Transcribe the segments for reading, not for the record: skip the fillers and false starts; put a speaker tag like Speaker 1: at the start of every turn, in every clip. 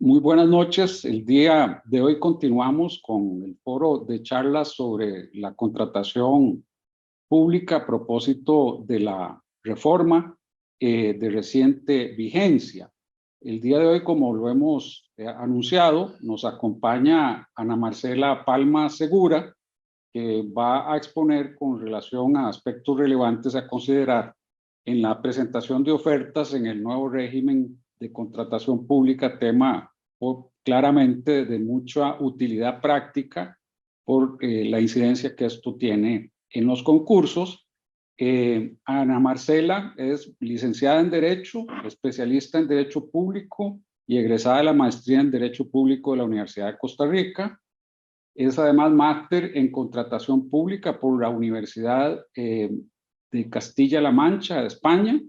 Speaker 1: Muy buenas noches. El día de hoy continuamos con el foro de charlas sobre la contratación pública a propósito de la reforma de reciente vigencia. El día de hoy, como lo hemos anunciado, nos acompaña Ana Marcela Palma Segura, que va a exponer con relación a aspectos relevantes a considerar en la presentación de ofertas en el nuevo régimen de contratación pública, tema claramente de mucha utilidad práctica por la incidencia que esto tiene en los concursos. Ana Marcela es licenciada en Derecho, especialista en Derecho Público y egresada de la maestría en Derecho Público de la Universidad de Costa Rica. Es además máster en Contratación Pública por la Universidad de Castilla-La Mancha de España,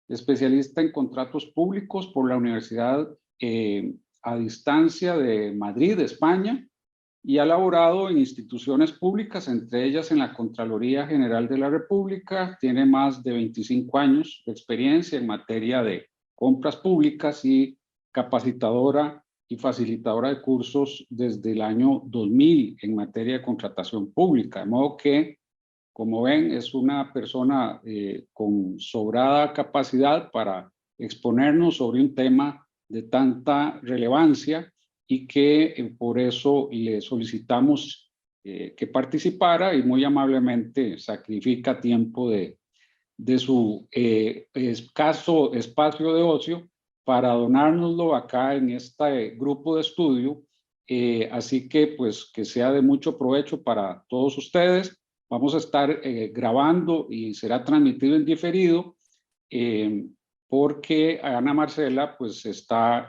Speaker 1: especialista en Contratos Públicos por la Universidad a Distancia de Madrid, España, y ha laborado en instituciones públicas, entre ellas en la Contraloría General de la República. Tiene más de 25 años de experiencia en materia de compras públicas y capacitadora y facilitadora de cursos desde el año 2000 en materia de contratación pública, de modo que, como ven, es una persona con sobrada capacidad para exponernos sobre un tema de tanta relevancia y que por eso le solicitamos que participara y muy amablemente sacrifica tiempo de su escaso espacio de ocio para donárnoslo acá en este grupo de estudio. Así que pues que sea de mucho provecho para todos ustedes. Vamos a estar grabando y será transmitido en diferido porque Ana Marcela pues está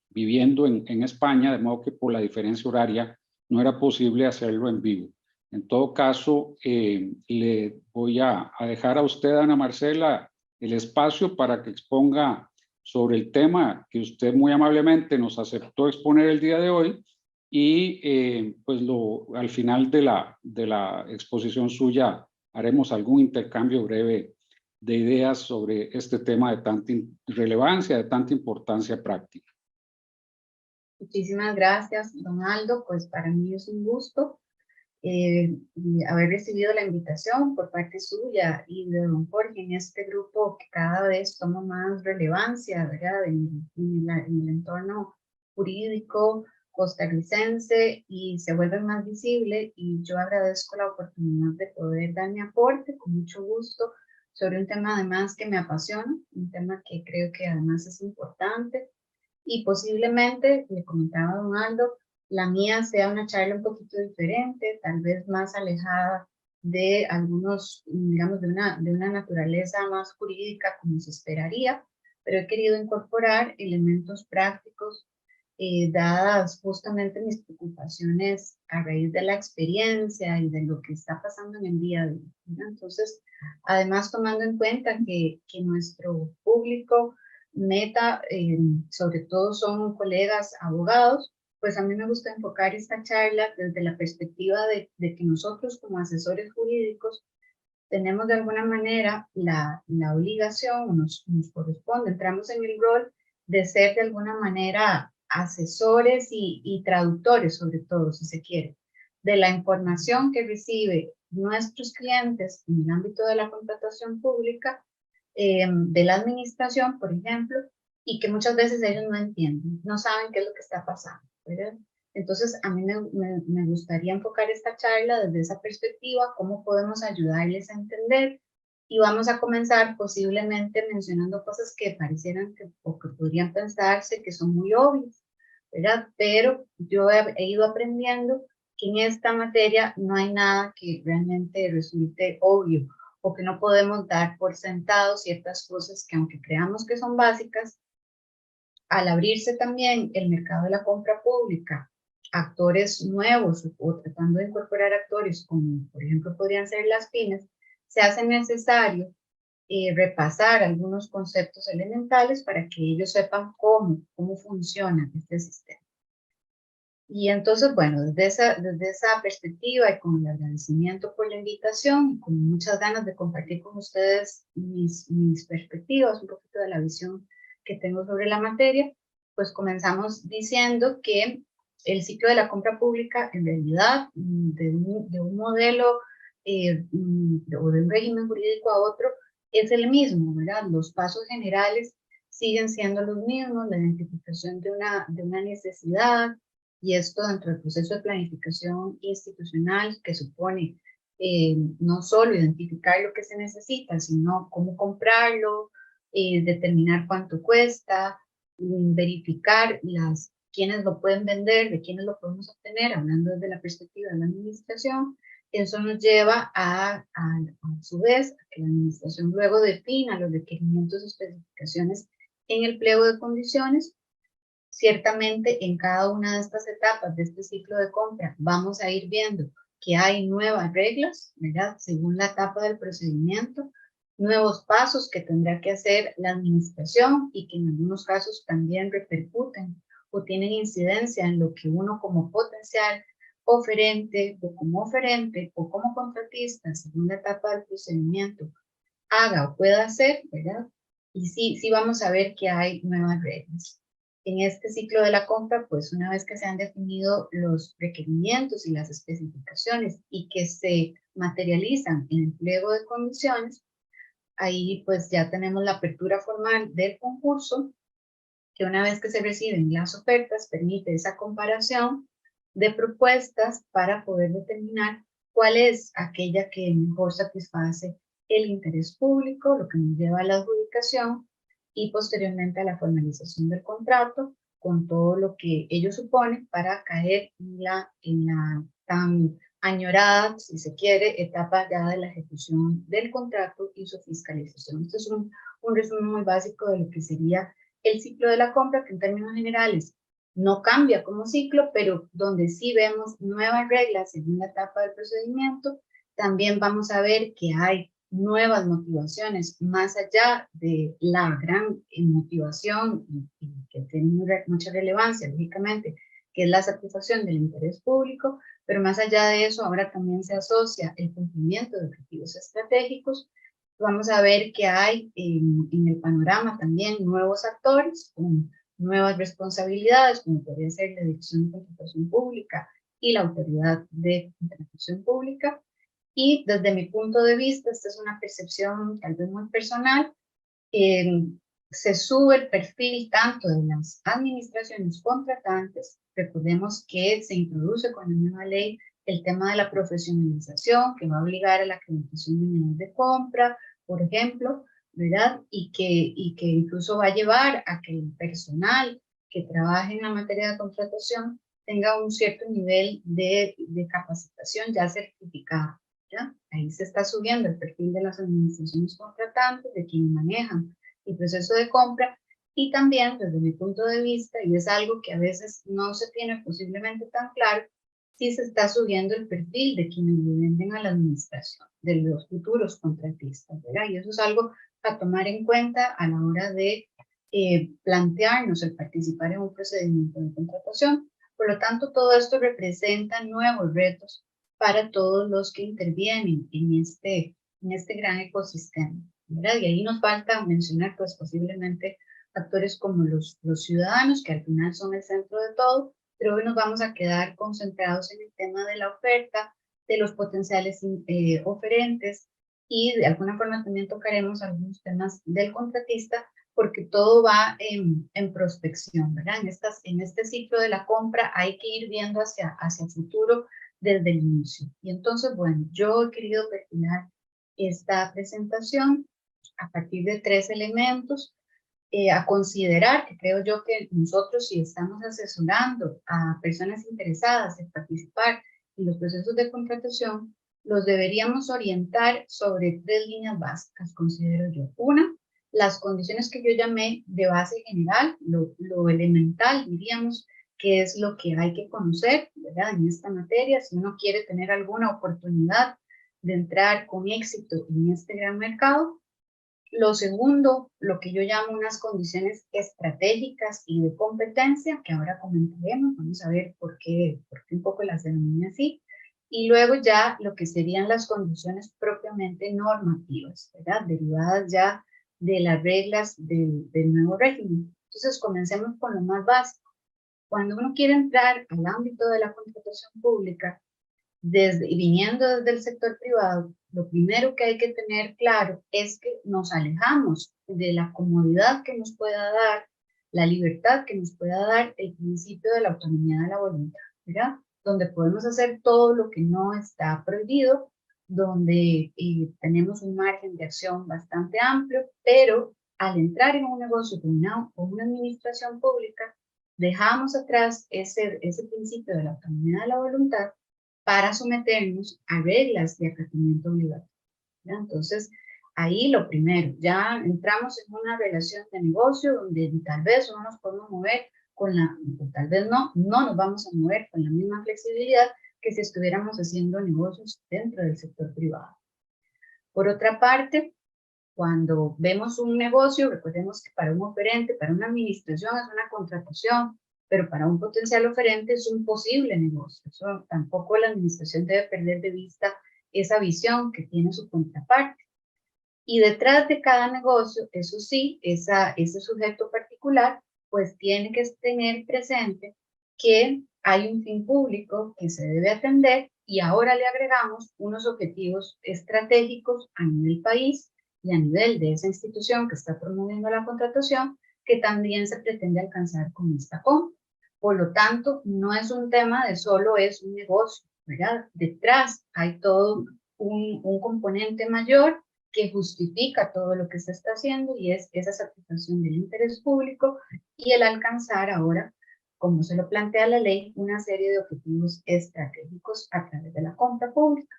Speaker 1: viviendo en España, de modo que por la diferencia horaria no era posible hacerlo en vivo. En todo caso, le voy a dejar a usted, Ana Marcela, el espacio para que exponga sobre el tema que usted muy amablemente nos aceptó exponer el día de hoy y pues al final de la exposición suya haremos algún intercambio breve de ideas sobre este tema de tanta relevancia, de tanta importancia práctica.
Speaker 2: Muchísimas gracias, don Aldo. Pues para mí es un gusto haber recibido la invitación por parte suya y de don Jorge en este grupo que cada vez toma más relevancia, ¿verdad? En el entorno jurídico costarricense y se vuelve más visible, y yo agradezco la oportunidad de poder dar mi aporte con mucho gusto sobre un tema además que me apasiona, un tema que creo que además es importante, y posiblemente, le comentaba a don Aldo, la mía sea una charla un poquito diferente, tal vez más alejada de algunos, digamos, de una naturaleza más jurídica como se esperaría, pero he querido incorporar elementos prácticos dadas justamente mis preocupaciones a raíz de la experiencia y de lo que está pasando en el día a día, ¿no? Entonces, además tomando en cuenta que nuestro público meta, sobre todo son colegas abogados, pues a mí me gusta enfocar esta charla desde la perspectiva de que nosotros como asesores jurídicos tenemos de alguna manera la obligación, nos corresponde, entramos en el rol de ser de alguna manera asesores y traductores, sobre todo, si se quiere, de la información que recibe nuestros clientes en el ámbito de la contratación pública, de la administración, por ejemplo, y que muchas veces ellos no entienden, no saben qué es lo que está pasando, ¿verdad? Entonces, a mí me gustaría enfocar esta charla desde esa perspectiva, cómo podemos ayudarles a entender, y vamos a comenzar posiblemente mencionando cosas que parecieran o que podrían pensarse que son muy obvias, ¿verdad? Pero yo he ido aprendiendo que en esta materia no hay nada que realmente resulte obvio, o que no podemos dar por sentado ciertas cosas que, aunque creamos que son básicas, al abrirse también el mercado de la compra pública, actores nuevos o tratando de incorporar actores como por ejemplo podrían ser las pymes, se hace necesario repasar algunos conceptos elementales para que ellos sepan cómo funciona este sistema. Y entonces, bueno, desde esa perspectiva y con el agradecimiento por la invitación y con muchas ganas de compartir con ustedes mis perspectivas, un poquito de la visión que tengo sobre la materia, pues comenzamos diciendo que el ciclo de la compra pública, en realidad, de un modelo o de un régimen jurídico a otro, es el mismo, ¿verdad? Los pasos generales siguen siendo los mismos, la identificación de una necesidad, y esto dentro del proceso de planificación institucional que supone no solo identificar lo que se necesita, sino cómo comprarlo, determinar cuánto cuesta, verificar quiénes lo pueden vender, de quiénes lo podemos obtener, hablando desde la perspectiva de la administración. Eso nos lleva a su vez, a que la administración luego defina los requerimientos y especificaciones en el pliego de condiciones. Ciertamente, en cada una de estas etapas de este ciclo de compra, vamos a ir viendo que hay nuevas reglas, ¿verdad? Según la etapa del procedimiento, nuevos pasos que tendrá que hacer la administración y que en algunos casos también repercuten o tienen incidencia en lo que uno como potencial oferente o como contratista, según la etapa del procedimiento, haga o pueda hacer, ¿verdad? Y sí vamos a ver que hay nuevas reglas. En este ciclo de la compra, pues una vez que se han definido los requerimientos y las especificaciones y que se materializan en el pliego de condiciones, ahí pues ya tenemos la apertura formal del concurso, que una vez que se reciben las ofertas permite esa comparación de propuestas para poder determinar cuál es aquella que mejor satisface el interés público, lo que nos lleva a la adjudicación y posteriormente a la formalización del contrato con todo lo que ello supone para caer en la tan añorada, si se quiere, etapa ya de la ejecución del contrato y su fiscalización. Esto es un resumen muy básico de lo que sería el ciclo de la compra, que en términos generales no cambia como ciclo, pero donde sí vemos nuevas reglas en la etapa del procedimiento. También vamos a ver que hay nuevas motivaciones más allá de la gran motivación y que tiene mucha relevancia, lógicamente, que es la satisfacción del interés público, pero más allá de eso, ahora también se asocia el cumplimiento de objetivos estratégicos. Vamos a ver que hay en el panorama también nuevos actores con nuevas responsabilidades, como podría ser la Dirección de Contratación Pública y la Autoridad de Contratación Pública. Y desde mi punto de vista, esta es una percepción tal vez muy personal, se sube el perfil tanto de las administraciones contratantes. Recordemos que se introduce con la nueva ley el tema de la profesionalización, que va a obligar a la acreditación de unidades de compra, por ejemplo, ¿verdad? Y que incluso va a llevar a que el personal que trabaje en la materia de contratación tenga un cierto nivel de capacitación ya certificada, ¿ya? Ahí se está subiendo el perfil de las administraciones contratantes, de quienes manejan el proceso de compra, y también desde mi punto de vista, y es algo que a veces no se tiene posiblemente tan claro, sí se está subiendo el perfil de quienes le venden a la administración, de los futuros contratistas, ¿verdad? Y eso es algo a tomar en cuenta a la hora de plantearnos el participar en un procedimiento de contratación. Por lo tanto, todo esto representa nuevos retos para todos los que intervienen en este gran ecosistema, ¿verdad? Y ahí nos falta mencionar, pues, posiblemente actores como los ciudadanos, que al final son el centro de todo, pero hoy nos vamos a quedar concentrados en el tema de la oferta, de los potenciales oferentes, y de alguna forma también tocaremos algunos temas del contratista, porque todo va en prospección, ¿verdad? En este ciclo de la compra hay que ir viendo hacia el futuro desde el inicio. Y entonces, bueno, yo he querido perfilar esta presentación a partir de 3 elementos a considerar, que creo yo que nosotros, si estamos asesorando a personas interesadas en participar en los procesos de contratación, los deberíamos orientar sobre 3 líneas básicas, considero yo. Una, las condiciones que yo llamé de base general, lo elemental, diríamos, que es lo que hay que conocer, ¿verdad? En esta materia, si uno quiere tener alguna oportunidad de entrar con éxito en este gran mercado. Lo segundo, lo que yo llamo unas condiciones estratégicas y de competencia, que ahora comentaremos, vamos a ver por qué un poco las denominé así. Y luego ya lo que serían las condiciones propiamente normativas, ¿verdad? Derivadas ya de las reglas del nuevo régimen. Entonces, comencemos con lo más básico. Cuando uno quiere entrar al ámbito de la contratación pública, viniendo desde el sector privado, lo primero que hay que tener claro es que nos alejamos de la comodidad que nos pueda dar, la libertad que nos pueda dar el principio de la autonomía de la voluntad, ¿verdad? Donde podemos hacer todo lo que no está prohibido, donde tenemos un margen de acción bastante amplio, pero al entrar en un negocio con una administración pública, dejamos atrás ese principio de la autonomía de la voluntad para someternos a reglas de acatamiento obligatorio. ¿Ya? Entonces, ahí lo primero, ya entramos en una relación de negocio donde tal vez no nos podemos mover con o tal vez no nos vamos a mover con la misma flexibilidad que si estuviéramos haciendo negocios dentro del sector privado. Por otra parte, cuando vemos un negocio, recordemos que para un oferente, para una administración es una contratación, pero para un potencial oferente es un posible negocio. Eso tampoco la administración debe perder de vista esa visión que tiene su contraparte. Y detrás de cada negocio, eso sí, ese sujeto particular, pues tiene que tener presente que hay un fin público que se debe atender y ahora le agregamos unos objetivos estratégicos a nivel país y a nivel de esa institución que está promoviendo la contratación que también se pretende alcanzar con esta compra. Por lo tanto, no es un tema de solo es un negocio, ¿verdad? Detrás hay todo un componente mayor que justifica todo lo que se está haciendo y es esa satisfacción del interés público y el alcanzar ahora, como se lo plantea la ley, una serie de objetivos estratégicos a través de la compra pública.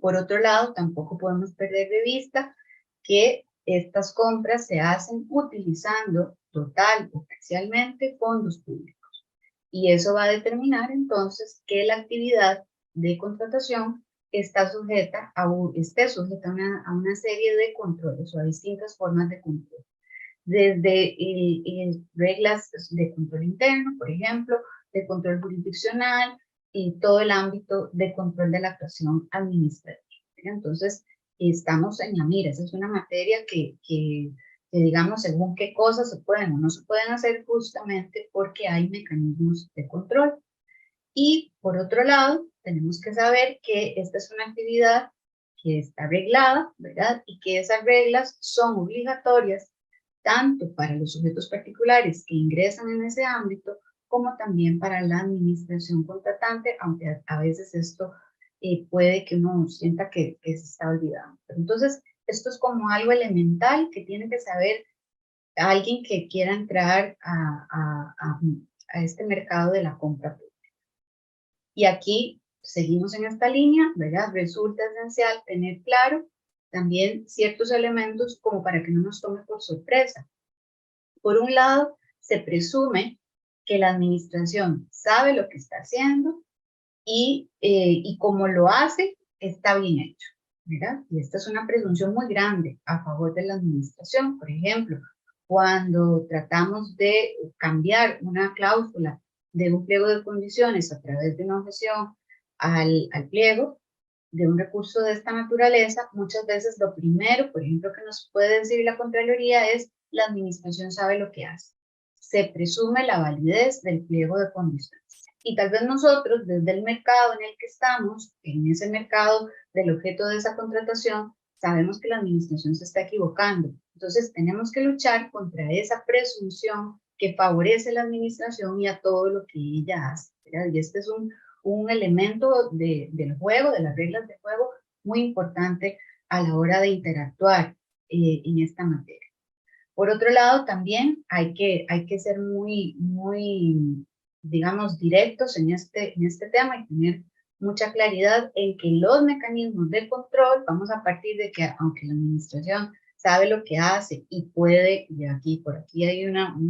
Speaker 2: Por otro lado, tampoco podemos perder de vista que estas compras se hacen utilizando total o parcialmente fondos públicos. Y eso va a determinar entonces que la actividad de contratación esté sujeta a una serie de controles o a distintas formas de control. Desde reglas de control interno, por ejemplo, de control jurisdiccional y todo el ámbito de control de la actuación administrativa. Entonces, estamos en la mira. Esa es una materia que digamos, según qué cosas se pueden o no se pueden hacer justamente porque hay mecanismos de control. Y por otro lado, tenemos que saber que esta es una actividad que está reglada, ¿verdad? Y que esas reglas son obligatorias tanto para los sujetos particulares que ingresan en ese ámbito, como también para la administración contratante, aunque a veces esto puede que uno sienta que se está olvidando. Pero entonces, esto es como algo elemental que tiene que saber alguien que quiera entrar a este mercado de la compra pública. Y aquí seguimos en esta línea, ¿verdad? Resulta esencial tener claro también ciertos elementos como para que no nos tome por sorpresa. Por un lado, se presume que la administración sabe lo que está haciendo y como lo hace, está bien hecho, ¿verdad? Y esta es una presunción muy grande a favor de la administración. Por ejemplo, cuando tratamos de cambiar una cláusula de un pliego de condiciones a través de una objeción al pliego de un recurso de esta naturaleza, muchas veces lo primero, por ejemplo, que nos puede decir la Contraloría es la administración sabe lo que hace. Se presume la validez del pliego de condiciones. Y tal vez nosotros, desde el mercado en el que estamos, en ese mercado del objeto de esa contratación, sabemos que la administración se está equivocando. Entonces, tenemos que luchar contra esa presunción que favorece a la administración y a todo lo que ella hace, ¿verdad? Y este es un elemento del juego, de las reglas de juego, muy importante a la hora de interactuar en esta materia. Por otro lado, también hay que ser muy, digamos, directos en este tema y tener mucha claridad en que los mecanismos de control, vamos a partir de que aunque la administración sabe lo que hace y puede, y por aquí hay una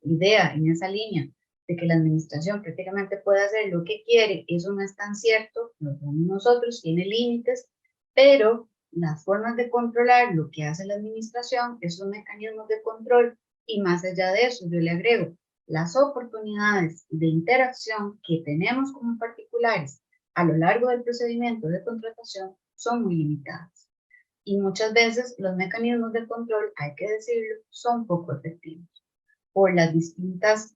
Speaker 2: idea en esa línea, de que la administración prácticamente puede hacer lo que quiere, eso no es tan cierto, lo sabemos nosotros, tiene límites, pero las formas de controlar lo que hace la administración, esos mecanismos de control, y más allá de eso, yo le agrego, las oportunidades de interacción que tenemos como particulares a lo largo del procedimiento de contratación son muy limitadas. Y muchas veces los mecanismos de control, hay que decirlo, son poco efectivos. Por las distintas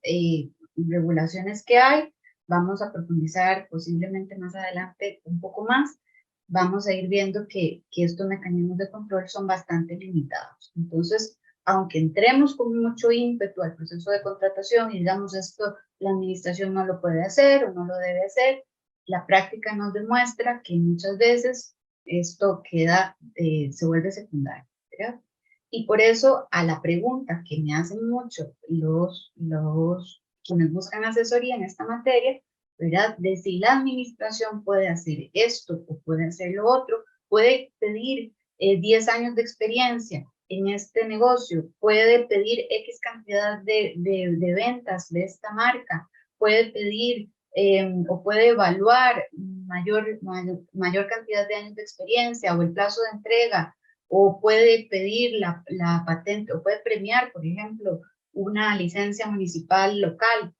Speaker 2: regulaciones que hay, vamos a profundizar posiblemente más adelante un poco más, vamos a ir viendo que estos mecanismos de control son bastante limitados. Entonces, aunque entremos con mucho ímpetu al proceso de contratación y digamos esto, la administración no lo puede hacer o no lo debe hacer, la práctica nos demuestra que muchas veces esto queda, se vuelve secundario, ¿verdad? Y por eso a la pregunta que me hacen mucho los quienes buscan asesoría en esta materia, ¿verdad? De si la administración puede hacer esto o puede hacer lo otro, puede pedir 10 años de experiencia en este negocio, puede pedir X cantidad de ventas de esta marca, puede pedir o puede evaluar mayor cantidad de años de experiencia o el plazo de entrega, o puede pedir la patente, o puede premiar, por ejemplo, una licencia municipal local.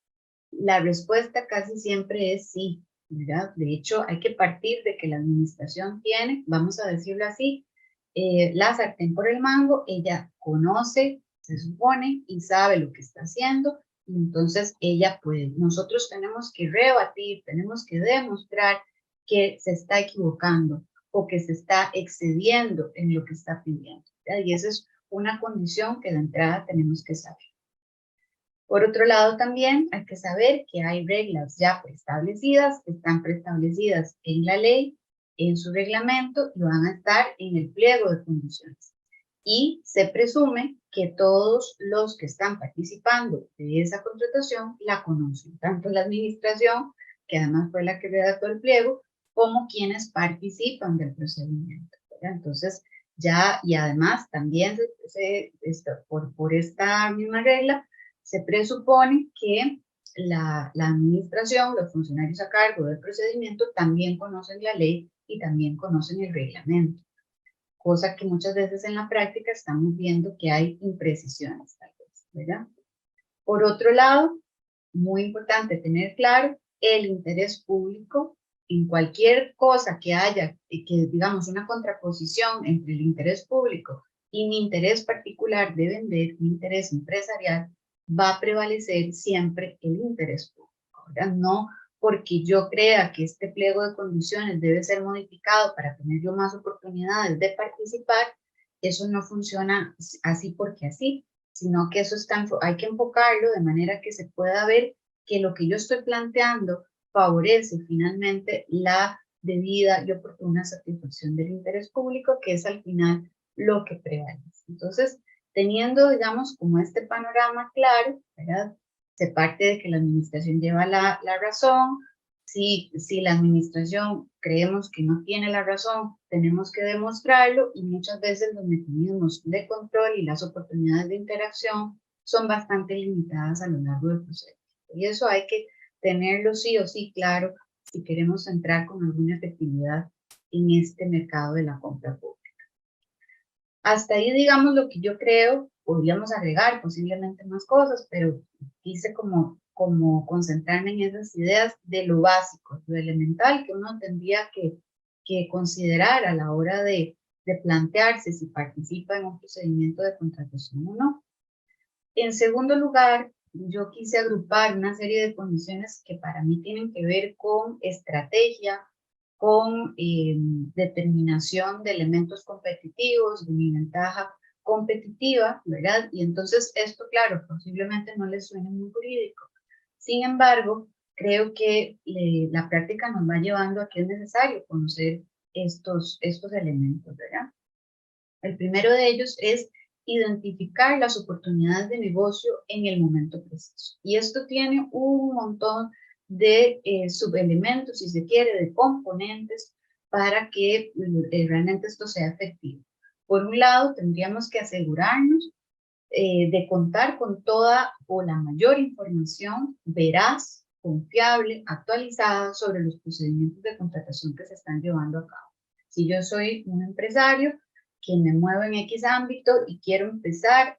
Speaker 2: La respuesta casi siempre es sí, ¿verdad? De hecho, hay que partir de que la administración tiene, vamos a decirlo así, la sartén por el mango, ella conoce, se supone, y sabe lo que está haciendo, y entonces ella puede. Nosotros tenemos que rebatir, tenemos que demostrar que se está equivocando o que se está excediendo en lo que está pidiendo, ¿verdad? Y esa es una condición que de entrada tenemos que saber. Por otro lado, también hay que saber que hay reglas ya preestablecidas, que están preestablecidas en la ley, en su reglamento, y van a estar en el pliego de condiciones. Y se presume que todos los que están participando de esa contratación la conocen, tanto la administración, que además fue la que redactó el pliego, como quienes participan del procedimiento, ¿verdad? Entonces, ya, y además también por esta misma regla, se presupone que la administración, los funcionarios a cargo del procedimiento también conocen la ley y también conocen el reglamento, cosa que muchas veces en la práctica estamos viendo que hay imprecisiones, tal vez, ¿verdad? Por otro lado, muy importante tener claro el interés público en cualquier cosa que haya, que digamos una contraposición entre el interés público y mi interés particular de vender, mi interés empresarial, va a prevalecer siempre el interés público, ¿verdad? No porque yo crea que este pliego de condiciones debe ser modificado para tener yo más oportunidades de participar, eso no funciona así porque así, sino que eso hay que enfocarlo de manera que se pueda ver que lo que yo estoy planteando favorece finalmente la debida y oportuna satisfacción del interés público, que es al final lo que prevalece. Entonces, teniendo, digamos, como este panorama claro, ¿verdad? Se parte de que la administración lleva la razón. Si la administración creemos que no tiene la razón, tenemos que demostrarlo, y muchas veces los mecanismos de control y las oportunidades de interacción son bastante limitadas a lo largo del proceso. Y eso hay que tenerlo sí o sí claro si queremos entrar con alguna efectividad en este mercado de la compra pública. Hasta ahí, digamos, lo que yo creo, podríamos agregar posiblemente más cosas, pero quise como concentrarme en esas ideas de lo básico, lo elemental que uno tendría que considerar a la hora de plantearse si participa en un procedimiento de contratación o no. En segundo lugar, yo quise agrupar una serie de condiciones que para mí tienen que ver con estrategia, con determinación de elementos competitivos, de mi ventaja competitiva, ¿verdad? Y entonces esto, claro, posiblemente no les suene muy jurídico. Sin embargo, creo que la práctica nos va llevando a que es necesario conocer estos elementos, ¿verdad? El primero de ellos es identificar las oportunidades de negocio en el momento preciso. Y esto tiene un montón de subelementos, si se quiere, de componentes para que realmente esto sea efectivo. Por un lado, tendríamos que asegurarnos de contar con toda o la mayor información veraz, confiable, actualizada sobre los procedimientos de contratación que se están llevando a cabo. Si yo soy un empresario que me muevo en X ámbito y quiero empezar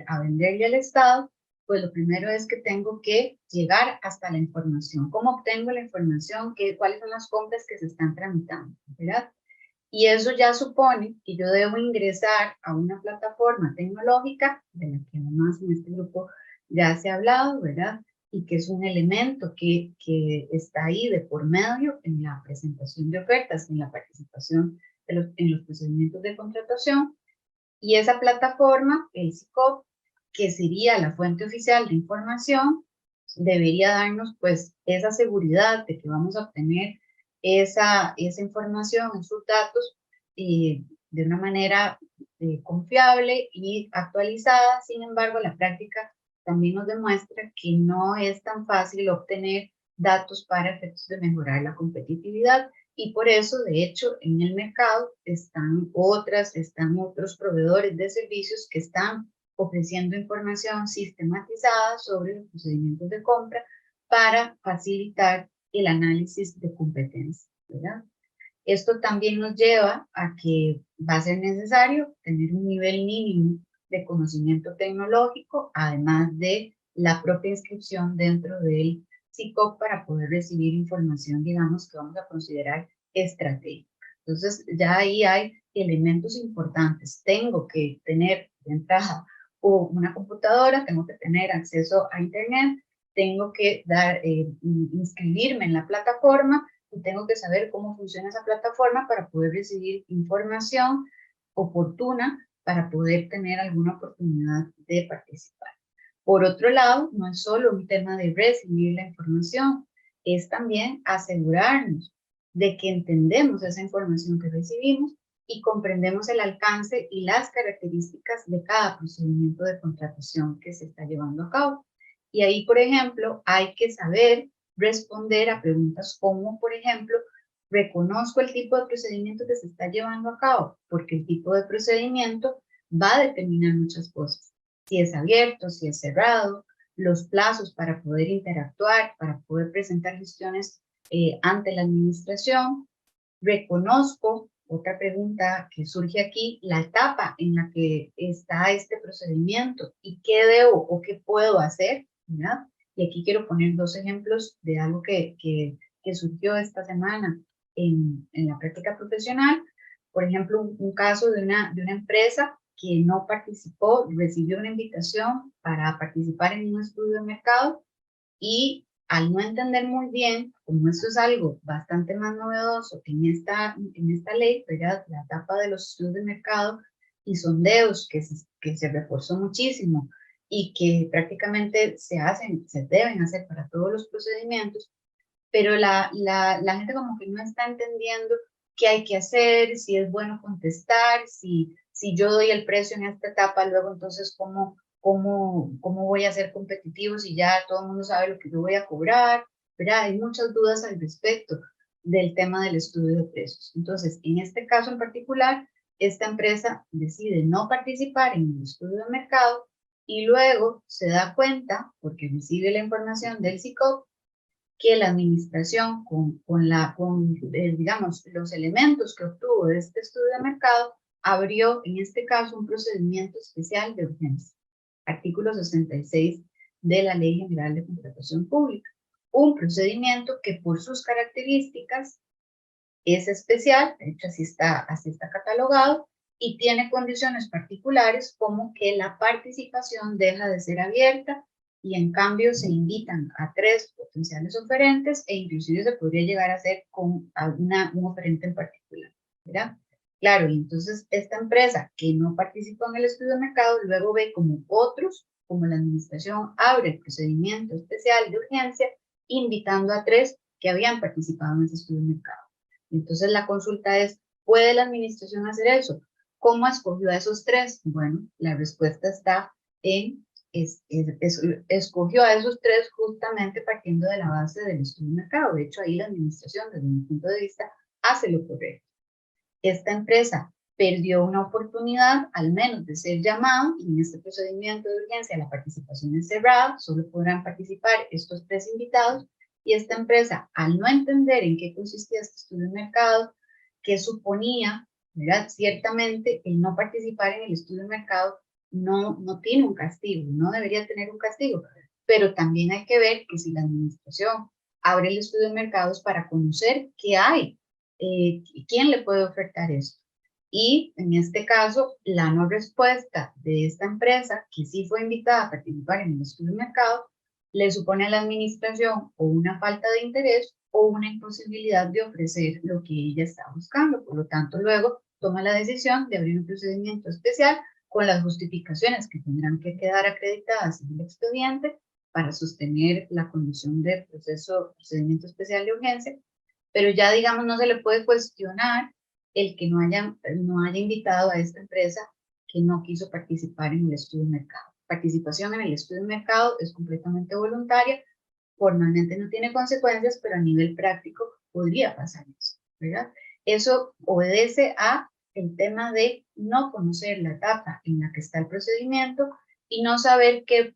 Speaker 2: a venderle al Estado, pues lo primero es que tengo que llegar hasta la información. ¿Cómo obtengo la información? ¿Cuáles son las compras que se están tramitando? ¿Verdad? Y eso ya supone que yo debo ingresar a una plataforma tecnológica, de la que además en este grupo ya se ha hablado, ¿verdad? Y que es un elemento que está ahí de por medio en la presentación de ofertas, en la participación en los procedimientos de contratación. Y esa plataforma, el SICOP, que sería la fuente oficial de información, debería darnos pues esa seguridad de que vamos a obtener esa información, esos datos, de una manera confiable y actualizada. Sin embargo, la práctica también nos demuestra que no es tan fácil obtener datos para efectos de mejorar la competitividad, y por eso, de hecho, en el mercado están otros proveedores de servicios que están ofreciendo información sistematizada sobre los procedimientos de compra para facilitar el análisis de competencia, ¿verdad? Esto también nos lleva a que va a ser necesario tener un nivel mínimo de conocimiento tecnológico, además de la propia inscripción dentro del SICOP para poder recibir información, digamos, que vamos a considerar estratégica. Entonces, ya ahí hay elementos importantes. Tengo que tener de entrada una computadora, tengo que tener acceso a Internet, tengo que inscribirme en la plataforma, y tengo que saber cómo funciona esa plataforma para poder recibir información oportuna para poder tener alguna oportunidad de participar. Por otro lado, no es solo un tema de recibir la información, es también asegurarnos de que entendemos esa información que recibimos y comprendemos el alcance y las características de cada procedimiento de contratación que se está llevando a cabo. Y ahí, por ejemplo, hay que saber responder a preguntas como, por ejemplo, reconozco el tipo de procedimiento que se está llevando a cabo, porque el tipo de procedimiento va a determinar muchas cosas. Si es abierto, si es cerrado, los plazos para poder interactuar, para poder presentar gestiones ante la administración. Reconozco, otra pregunta que surge aquí, la etapa en la que está este procedimiento y qué debo o qué puedo hacer, ¿verdad? Y aquí quiero poner dos ejemplos de algo que surgió esta semana en la práctica profesional. Por ejemplo, un caso de una empresa que no participó, recibió una invitación para participar en un estudio de mercado, y al no entender muy bien, como esto es algo bastante más novedoso en esta ley, ¿verdad? La etapa de los estudios de mercado y sondeos que se reforzó muchísimo y que prácticamente se deben hacer para todos los procedimientos, pero la gente como que no está entendiendo qué hay que hacer, si es bueno contestar, si yo doy el precio en esta etapa, luego entonces cómo voy a ser competitivo si ya todo el mundo sabe lo que yo voy a cobrar, ¿verdad? Hay muchas dudas al respecto del tema del estudio de precios. Entonces, en este caso en particular, esta empresa decide no participar en el estudio de mercado y luego se da cuenta, porque recibe la información del SICOP, que la administración digamos, los elementos que obtuvo de este estudio de mercado, abrió en este caso un procedimiento especial de urgencia, artículo 66 de la Ley General de Contratación Pública, un procedimiento que por sus características es especial, de hecho así está catalogado, y tiene condiciones particulares como que la participación deja de ser abierta y en cambio se invitan a 3 potenciales oferentes e inclusive se podría llegar a hacer con un oferente en particular, ¿verdad? Claro, y entonces esta empresa que no participó en el estudio de mercado luego ve como otros, como la administración, abre el procedimiento especial de urgencia invitando a 3 que habían participado en ese estudio de mercado. Entonces la consulta es, ¿puede la administración hacer eso? ¿Cómo escogió a esos 3? Bueno, la respuesta está en, escogió a esos 3 justamente partiendo de la base del estudio de mercado. De hecho, ahí la administración, desde mi punto de vista, hace lo correcto. Esta empresa perdió una oportunidad, al menos de ser llamado, y en este procedimiento de urgencia la participación es cerrada, solo podrán participar estos 3 invitados, y esta empresa, al no entender en qué consistía este estudio de mercado, que suponía, ¿verdad? Ciertamente, el no participar en el estudio de mercado no tiene un castigo, no debería tener un castigo, pero también hay que ver que si la administración abre el estudio de mercados para conocer qué hay ¿quién le puede ofertar esto? Y en este caso, la no respuesta de esta empresa, que sí fue invitada a participar en el estudio de mercado, le supone a la administración o una falta de interés o una imposibilidad de ofrecer lo que ella está buscando. Por lo tanto, luego toma la decisión de abrir un procedimiento especial con las justificaciones que tendrán que quedar acreditadas en el expediente para sostener la condición de procedimiento especial de urgencia, pero ya, digamos, no se le puede cuestionar el que no haya invitado a esta empresa que no quiso participar en el estudio de mercado. Participación en el estudio de mercado es completamente voluntaria, formalmente no tiene consecuencias, pero a nivel práctico podría pasar eso, ¿verdad? Eso obedece a el tema de no conocer la etapa en la que está el procedimiento y no saber qué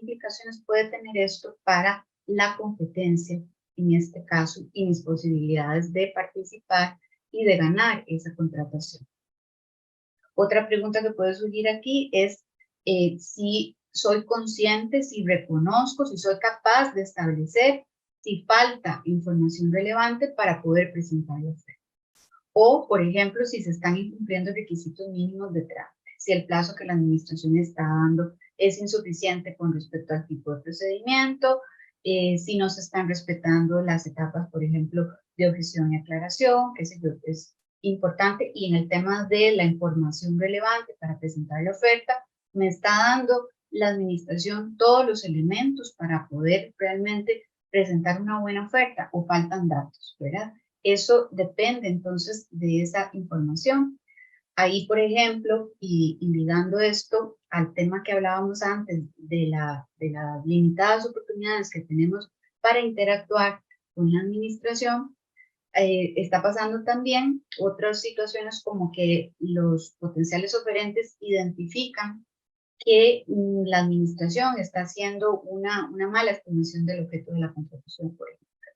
Speaker 2: implicaciones puede tener esto para la competencia, en este caso, y mis posibilidades de participar y de ganar esa contratación. Otra pregunta que puede surgir aquí es si soy consciente, si reconozco, si soy capaz de establecer si falta información relevante para poder presentar la oferta. O, por ejemplo, si se están incumpliendo requisitos mínimos de trámite, si el plazo que la administración está dando es insuficiente con respecto al tipo de procedimiento, si no se están respetando las etapas, por ejemplo, de objeción y aclaración, que es importante, y en el tema de la información relevante para presentar la oferta, me está dando la administración todos los elementos para poder realmente presentar una buena oferta o faltan datos, ¿verdad? Eso depende entonces de esa información. Ahí, por ejemplo, y ligando esto al tema que hablábamos antes de las limitadas oportunidades que tenemos para interactuar con la administración, está pasando también otras situaciones como que los potenciales oferentes identifican que la administración está haciendo una mala estimación del objeto de la contratación, por ejemplo.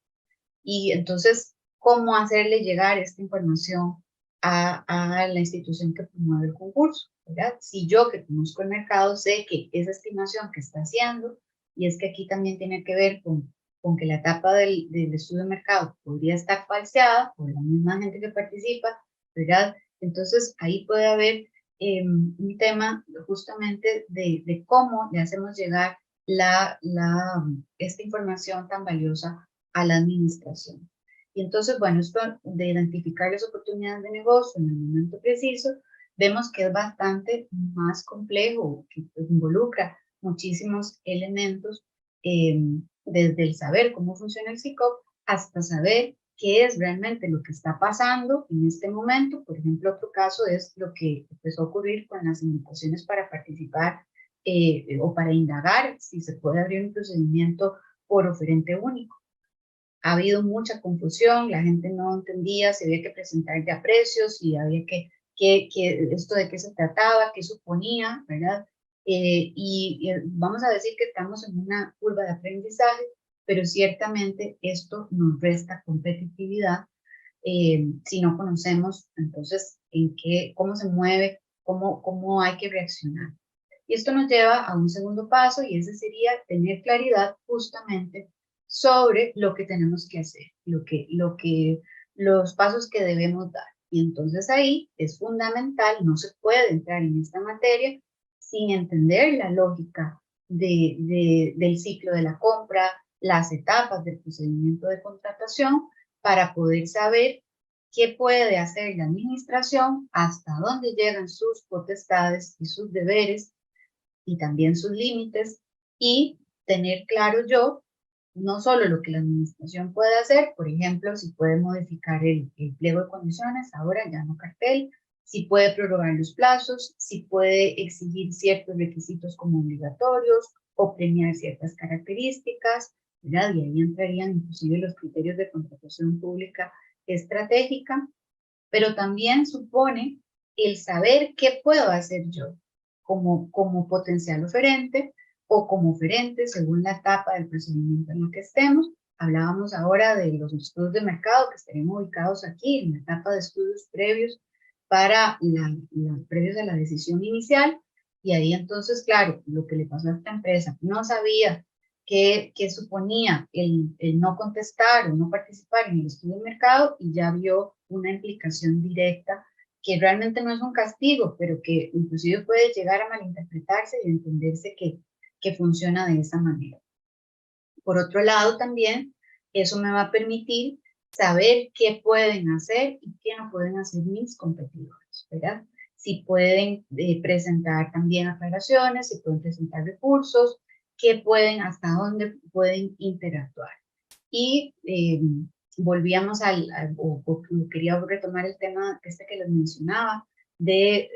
Speaker 2: Y entonces, ¿cómo hacerle llegar esta información a la institución que promueve el concurso? ¿Verdad? Si yo, que conozco el mercado, sé que esa estimación que está haciendo, y es que aquí también tiene que ver con que la etapa del estudio de mercado podría estar falseada por la misma gente que participa, ¿verdad? Entonces, ahí puede haber un tema justamente de cómo le hacemos llegar esta información tan valiosa a la administración. Y entonces, bueno, esto de identificar las oportunidades de negocio en el momento preciso, vemos que es bastante más complejo, que involucra muchísimos elementos, desde el saber cómo funciona el SICOP hasta saber qué es realmente lo que está pasando en este momento. Por ejemplo, otro caso es lo que empezó a ocurrir con las invitaciones para participar o para indagar si se puede abrir un procedimiento por oferente único. Ha habido mucha confusión, la gente no entendía si había que presentar ya precios, si había que esto de qué se trataba, qué suponía, ¿verdad? Y vamos a decir que estamos en una curva de aprendizaje, pero ciertamente esto nos resta competitividad si no conocemos entonces cómo se mueve, cómo hay que reaccionar. Y esto nos lleva a un segundo paso, y ese sería tener claridad justamente sobre lo que tenemos que hacer, los pasos que debemos dar. Y entonces ahí es fundamental, no se puede entrar en esta materia sin entender la lógica del ciclo de la compra, las etapas del procedimiento de contratación, para poder saber qué puede hacer la administración, hasta dónde llegan sus potestades y sus deberes, y también sus límites, y tener claro yo no solo lo que la administración puede hacer, por ejemplo, si puede modificar el pliego de condiciones, ahora ya no cartel, si puede prorrogar los plazos, si puede exigir ciertos requisitos como obligatorios o premiar ciertas características, ¿verdad? Y ahí entrarían inclusive los criterios de contratación pública estratégica, pero también supone el saber qué puedo hacer yo como potencial oferente o como oferente según la etapa del procedimiento en la que estemos. Hablábamos ahora de los estudios de mercado que estarían ubicados aquí en la etapa de estudios previos para previos a la decisión inicial, y ahí entonces, claro, lo que le pasó a esta empresa, no sabía que suponía el no contestar o no participar en el estudio de mercado, y ya vio una implicación directa que realmente no es un castigo, pero que inclusive puede llegar a malinterpretarse y entenderse que funciona de esa manera. Por otro lado, también eso me va a permitir saber qué pueden hacer y qué no pueden hacer mis competidores, ¿verdad? Si pueden presentar también aclaraciones, si pueden presentar recursos, qué pueden, hasta dónde pueden interactuar. Y volvíamos o quería retomar el tema que les mencionaba, de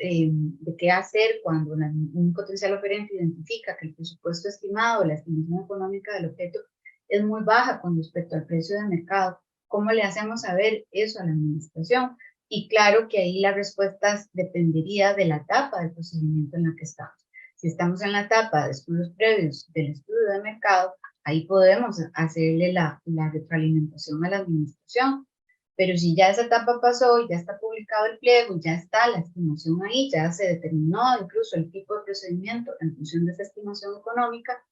Speaker 2: qué hacer cuando un potencial oferente identifica que el presupuesto estimado, la estimación económica del objeto es muy baja con respecto al precio de mercado. ¿Cómo le hacemos saber eso a la administración? Y claro que ahí las respuestas dependería de la etapa del procedimiento en la que estamos. Si estamos en la etapa de estudios previos del estudio de mercado, ahí podemos hacerle la retroalimentación a la administración. Pero si ya esa etapa pasó, ya está publicado el pliego, ya está la estimación ahí, ya se determinó incluso el tipo de procedimiento en función de esa estimación económica,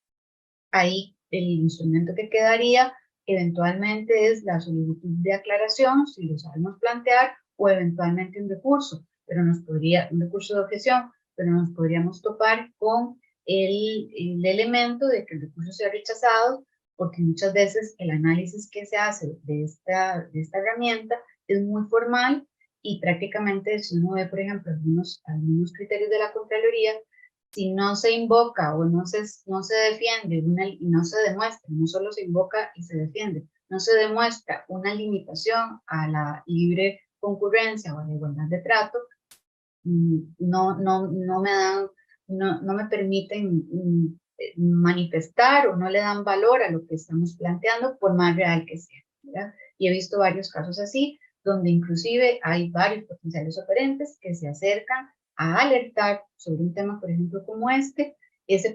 Speaker 2: ahí el instrumento que quedaría eventualmente es la solicitud de aclaración, si lo sabemos plantear, o eventualmente un recurso, un recurso de objeción, pero nos podríamos topar con el elemento de que el recurso sea rechazado, porque muchas veces el análisis que se hace de esta herramienta es muy formal y prácticamente si uno ve, por ejemplo, algunos criterios de la Contraloría, si no se invoca o no se defiende y no se demuestra, no solo se invoca y se defiende, no se demuestra una limitación a la libre concurrencia o a la igualdad de trato, no me permiten manifestar o no le dan valor a lo que estamos planteando, por más real que sea, ¿verdad? Y he visto varios casos así, donde inclusive hay varios potenciales oferentes que se acercan a alertar sobre un tema, por ejemplo, como ese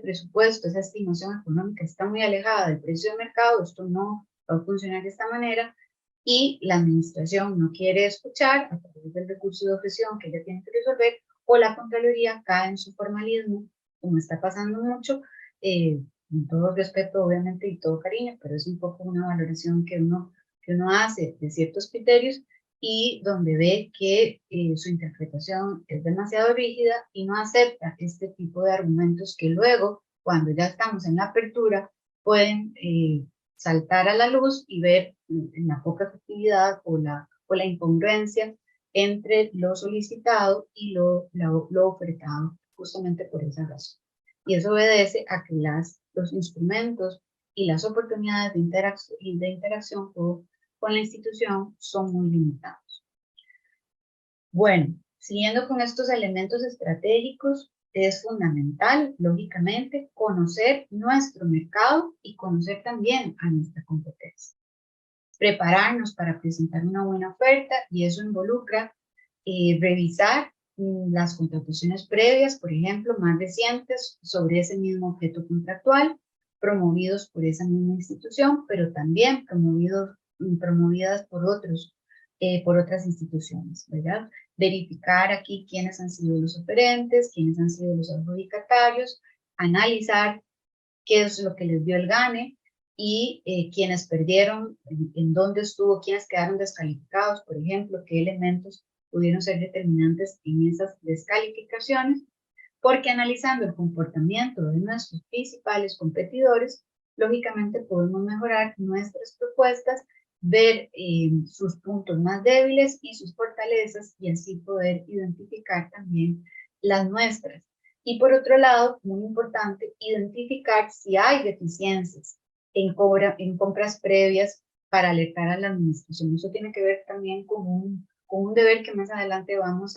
Speaker 2: presupuesto, esa estimación económica está muy alejada del precio de mercado, esto no va a funcionar de esta manera, y la administración no quiere escuchar a través del recurso de objeción que ella tiene que resolver, o la Contraloría cae en su formalismo, como está pasando mucho, con todo respeto obviamente y todo cariño, pero es un poco una valoración que uno hace de ciertos criterios y donde ve que su interpretación es demasiado rígida y no acepta este tipo de argumentos que luego, cuando ya estamos en la apertura, pueden saltar a la luz y ver la poca efectividad o la incongruencia entre lo solicitado y lo ofertado, justamente por esa razón. Y eso obedece a que los instrumentos y las oportunidades de interacción con la institución son muy limitados. Bueno, siguiendo con estos elementos estratégicos, es fundamental, lógicamente, conocer nuestro mercado y conocer también a nuestra competencia. Prepararnos para presentar una buena oferta, y eso involucra revisar las contrataciones previas, por ejemplo, más recientes sobre ese mismo objeto contractual, promovidos por esa misma institución, pero también promovidas por otras instituciones, ¿verdad? Verificar aquí quiénes han sido los oferentes, quiénes han sido los adjudicatarios, analizar qué es lo que les dio el gane y quienes perdieron, en dónde estuvo, quienes quedaron descalificados, por ejemplo, qué elementos pudieron ser determinantes en esas descalificaciones, porque analizando el comportamiento de nuestros principales competidores, lógicamente podemos mejorar nuestras propuestas, ver sus puntos más débiles y sus fortalezas, y así poder identificar también las nuestras. Y por otro lado, muy importante, identificar si hay deficiencias en compras previas para alertar a la administración. Eso tiene que ver también con un deber que más adelante vamos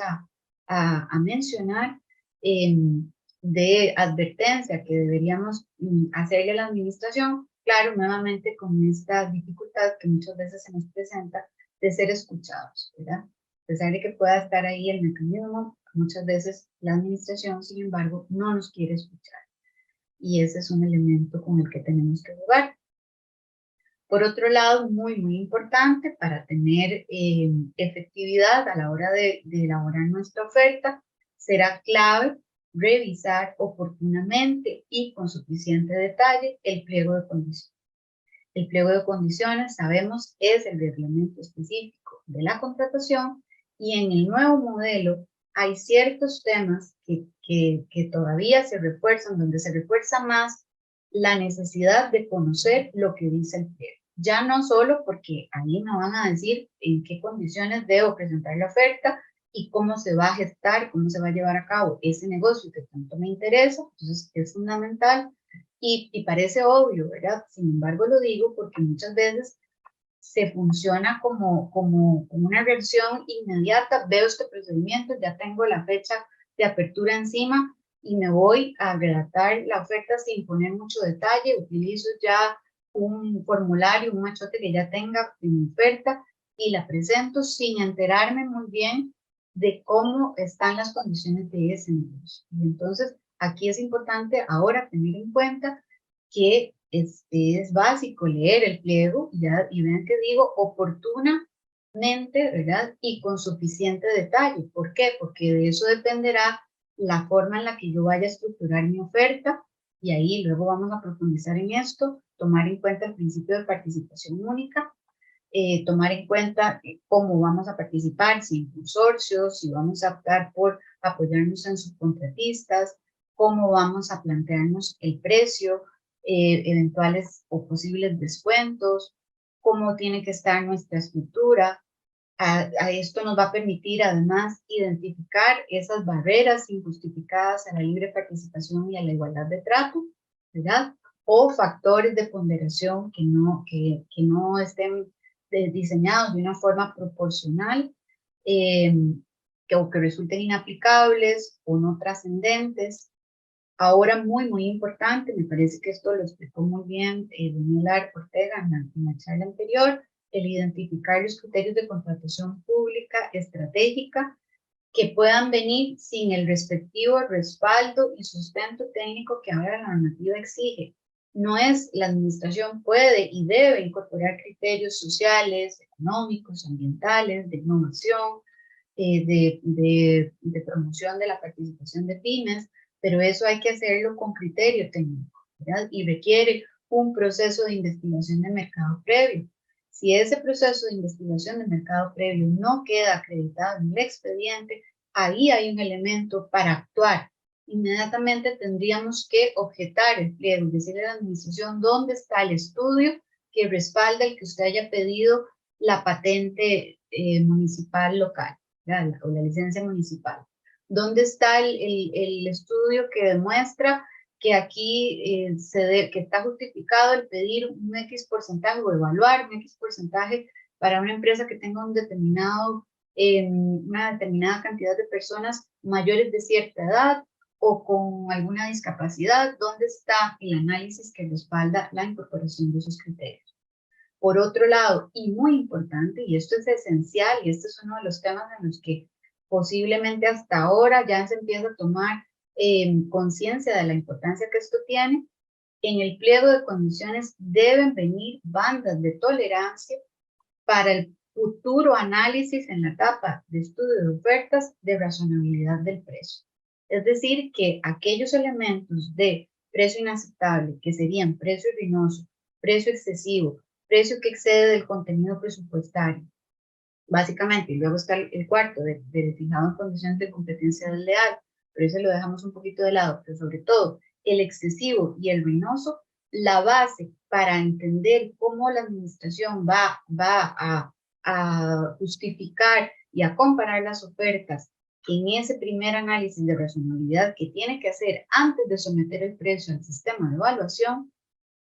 Speaker 2: a mencionar, de advertencia que deberíamos hacerle a la administración, claro, nuevamente con esta dificultad que muchas veces se nos presenta de ser escuchados, ¿verdad? A pesar de que pueda estar ahí el mecanismo, muchas veces la administración, sin embargo, no nos quiere escuchar. Y ese es un elemento con el que tenemos que jugar. Por otro lado, muy importante para tener efectividad a la hora de elaborar nuestra oferta, será clave revisar oportunamente y con suficiente detalle el pliego de condiciones. El pliego de condiciones, sabemos, es el reglamento específico de la contratación y en el nuevo modelo hay ciertos temas que todavía se refuerzan, donde se refuerza más la necesidad de conocer lo que dice el pliego. Ya no solo porque ahí me van a decir en qué condiciones debo presentar la oferta y cómo se va a gestar, cómo se va a llevar a cabo ese negocio que tanto me interesa. Entonces es fundamental y parece obvio, ¿verdad? Sin embargo lo digo porque muchas veces se funciona como una reacción inmediata. Veo este procedimiento, ya tengo la fecha de apertura encima y me voy a redactar la oferta sin poner mucho detalle. Utilizo ya un formulario, un machote que ya tenga en oferta y la presento sin enterarme muy bien de cómo están las condiciones de ese negocio. Y entonces aquí es importante ahora tener en cuenta que es básico leer el pliego y vean que digo oportunamente, ¿verdad? Y con suficiente detalle. ¿Por qué? Porque de eso dependerá la forma en la que yo vaya a estructurar mi oferta y ahí luego vamos a profundizar en esto, tomar en cuenta el principio de participación única, tomar en cuenta cómo vamos a participar, si en consorcios, si vamos a optar por apoyarnos en subcontratistas, cómo vamos a plantearnos el precio, eventuales o posibles descuentos, cómo tiene que estar nuestra estructura. A esto nos va a permitir además identificar esas barreras injustificadas a la libre participación y a la igualdad de trato, ¿verdad? O factores de ponderación que no estén diseñados de una forma proporcional, o que resulten inaplicables o no trascendentes. Ahora, muy importante, me parece que esto lo explicó muy bien Daniela Ortega en la charla anterior, el identificar los criterios de contratación pública estratégica que puedan venir sin el respectivo respaldo y sustento técnico que ahora la normativa exige. No es la administración puede y debe incorporar criterios sociales, económicos, ambientales, de innovación, de promoción de la participación de pymes, pero eso hay que hacerlo con criterio técnico, ¿verdad? Y requiere un proceso de investigación de mercado previo. Si ese proceso de investigación de mercado previo no queda acreditado en el expediente, ahí hay un elemento para actuar. Inmediatamente tendríamos que objetar el pliego, decirle a la administración dónde está el estudio que respalda el que usted haya pedido la patente municipal local, ¿verdad? O la licencia municipal. ¿Dónde está el estudio que demuestra que aquí que está justificado el pedir un X porcentaje o evaluar un X porcentaje para una empresa que tenga una determinada cantidad de personas mayores de cierta edad o con alguna discapacidad? ¿Dónde está el análisis que respalda la incorporación de esos criterios? Por otro lado, y muy importante, y esto es esencial, y este es uno de los temas en los que posiblemente hasta ahora ya se empieza a tomar conciencia de la importancia que esto tiene, en el pliego de condiciones deben venir bandas de tolerancia para el futuro análisis en la etapa de estudio de ofertas de razonabilidad del precio. Es decir, que aquellos elementos de precio inaceptable, que serían precio ruinoso, precio excesivo, precio que excede del contenido presupuestario, básicamente, y luego está el cuarto, de fijado en condiciones de competencia desleal, pero ese lo dejamos un poquito de lado, pero sobre todo el excesivo y el ruinoso, la base para entender cómo la administración va a justificar y a comparar las ofertas en ese primer análisis de razonabilidad que tiene que hacer antes de someter el precio al sistema de evaluación,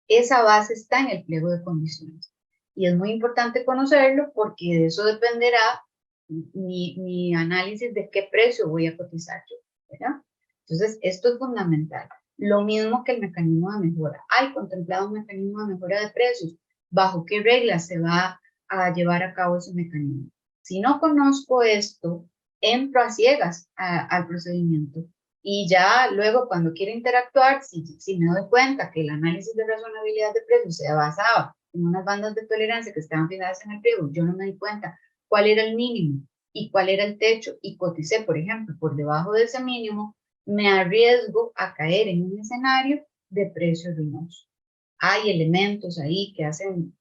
Speaker 2: esa base está en el pliego de condiciones. Y es muy importante conocerlo porque de eso dependerá mi análisis de qué precio voy a cotizar yo, ¿verdad? Entonces, esto es fundamental. Lo mismo que el mecanismo de mejora. ¿Hay contemplado un mecanismo de mejora de precios? ¿Bajo qué reglas se va a llevar a cabo ese mecanismo? Si no conozco esto, entro a ciegas al procedimiento. Y ya luego cuando quiero interactuar, si me doy cuenta que el análisis de razonabilidad de precios se basaba en unas bandas de tolerancia que estaban fijadas en el pliego, yo no me di cuenta cuál era el mínimo y cuál era el techo y coticé, por ejemplo, por debajo de ese mínimo, me arriesgo a caer en un escenario de precio ruinoso. Hay elementos ahí que hacen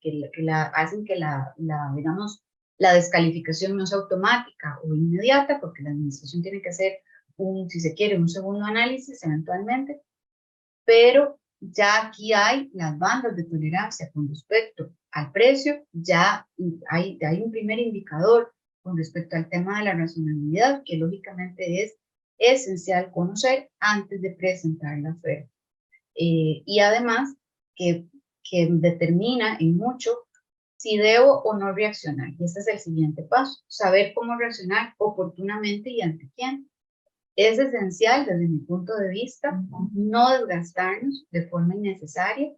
Speaker 2: digamos, la descalificación no es automática o inmediata, porque la administración tiene que hacer si se quiere, un segundo análisis eventualmente, pero ya aquí hay las bandas de tolerancia con respecto al precio, ya hay un primer indicador con respecto al tema de la razonabilidad, que lógicamente es esencial conocer antes de presentar la oferta. Y además que determina en mucho si debo o no reaccionar. Y ese es el siguiente paso, saber cómo reaccionar oportunamente y ante quién. Es esencial desde mi punto de vista no desgastarnos de forma innecesaria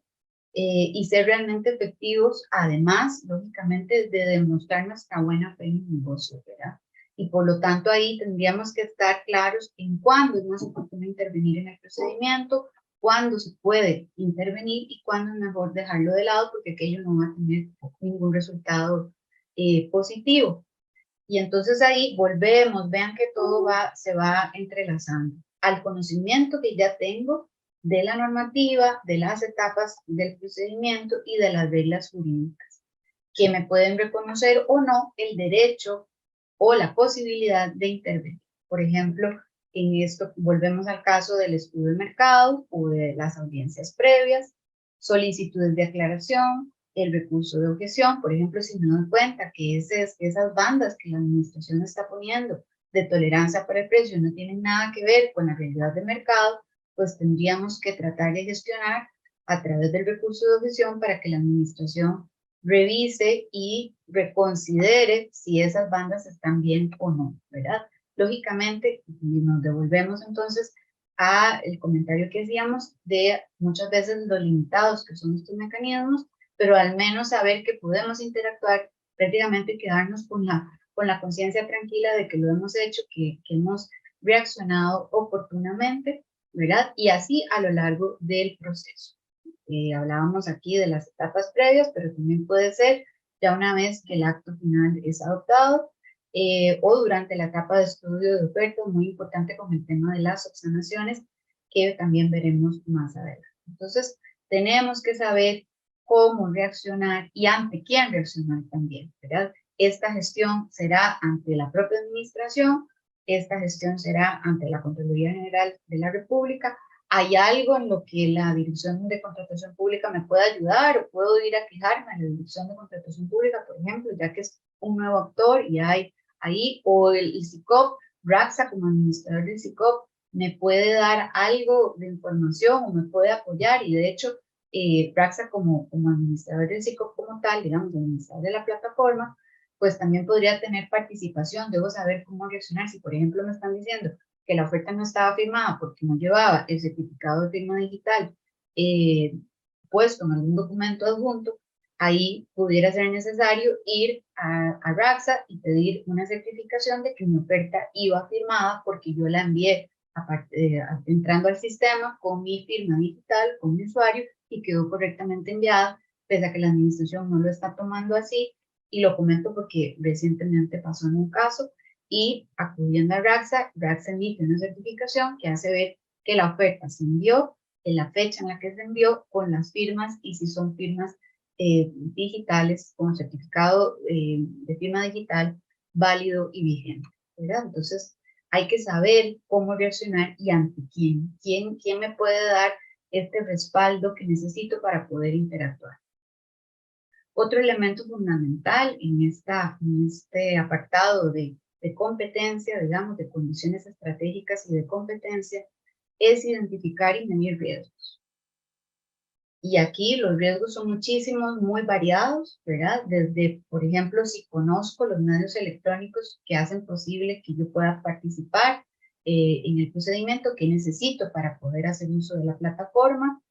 Speaker 2: y ser realmente efectivos, además, lógicamente, de demostrar nuestra buena fe en el negocio, ¿verdad? Y por lo tanto ahí tendríamos que estar claros en cuándo es más oportuno intervenir en el procedimiento, cuándo se puede intervenir y cuándo es mejor dejarlo de lado porque aquello no va a tener ningún resultado positivo. Y entonces ahí volvemos, vean que todo se va entrelazando al conocimiento que ya tengo de la normativa, de las etapas del procedimiento y de las reglas jurídicas, que me pueden reconocer o no el derecho o la posibilidad de intervenir. Por ejemplo, en esto volvemos al caso del estudio de mercado o de las audiencias previas, solicitudes de aclaración, el recurso de objeción. Por ejemplo, si me doy cuenta que esas bandas que la administración está poniendo de tolerancia para el precio no tienen nada que ver con la realidad del mercado, pues tendríamos que tratar de gestionar a través del recurso de objeción para que la administración revise y reconsidere si esas bandas están bien o no, ¿verdad? Lógicamente, nos devolvemos entonces a el comentario que hacíamos de muchas veces lo limitados que son estos mecanismos, pero al menos saber que podemos interactuar, prácticamente quedarnos con la conciencia tranquila de que lo hemos hecho, que hemos reaccionado oportunamente, ¿verdad? Y así a lo largo del proceso. Hablábamos aquí de las etapas previas, pero también puede ser ya una vez que el acto final es adoptado o durante la etapa de estudio de oferta, muy importante con el tema de las subsanaciones, que también veremos más adelante. Entonces, tenemos que saber cómo reaccionar y ante quién reaccionar también, ¿verdad? Esta gestión será ante la propia administración, esta gestión será ante la Contraloría General de la República. ¿Hay algo en lo que la Dirección de Contratación Pública me pueda ayudar o puedo ir a quejarme a la Dirección de Contratación Pública, por ejemplo, ya que es un nuevo actor y hay ahí, o el SICOP, RAXA como administrador del SICOP, me puede dar algo de información o me puede apoyar? Y de hecho, RAXA como administrador del SICOP como tal, digamos, administrador de la plataforma, pues también podría tener participación. Debo saber cómo reaccionar. Si, por ejemplo, me están diciendo que la oferta no estaba firmada porque no llevaba el certificado de firma digital puesto en algún documento adjunto, ahí pudiera ser necesario ir a RAXA y pedir una certificación de que mi oferta iba firmada porque yo la envié entrando al sistema con mi firma digital, con mi usuario, y quedó correctamente enviada, pese a que la administración no lo está tomando así. Y lo comento porque recientemente pasó en un caso y acudiendo a RAXA, RAXA emite una certificación que hace ver que la oferta se envió en la fecha en la que se envió con las firmas y si son firmas digitales con certificado de firma digital válido y vigente, ¿verdad? Entonces hay que saber cómo reaccionar y ante quién me puede dar este respaldo que necesito para poder interactuar. Otro elemento fundamental en este apartado de competencia, digamos, de condiciones estratégicas y de competencia, es identificar y medir riesgos. Y aquí los riesgos son muchísimos, muy variados, ¿verdad? Desde, por ejemplo, si conozco los medios electrónicos que hacen posible que yo pueda participar en el procedimiento, que necesito para poder hacer uso de la plataforma.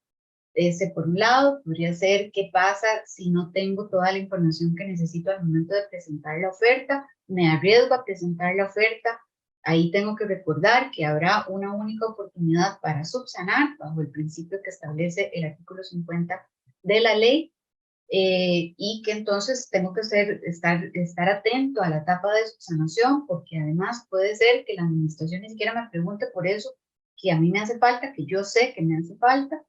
Speaker 2: Ese por un lado, podría ser qué pasa si no tengo toda la información que necesito al momento de presentar la oferta, me arriesgo a presentar la oferta. Ahí tengo que recordar que habrá una única oportunidad para subsanar bajo el principio que establece el artículo 50 de la ley y que entonces tengo que estar atento a la etapa de subsanación porque además puede ser que la administración ni siquiera me pregunte por eso que a mí me hace falta, que yo sé que me hace falta,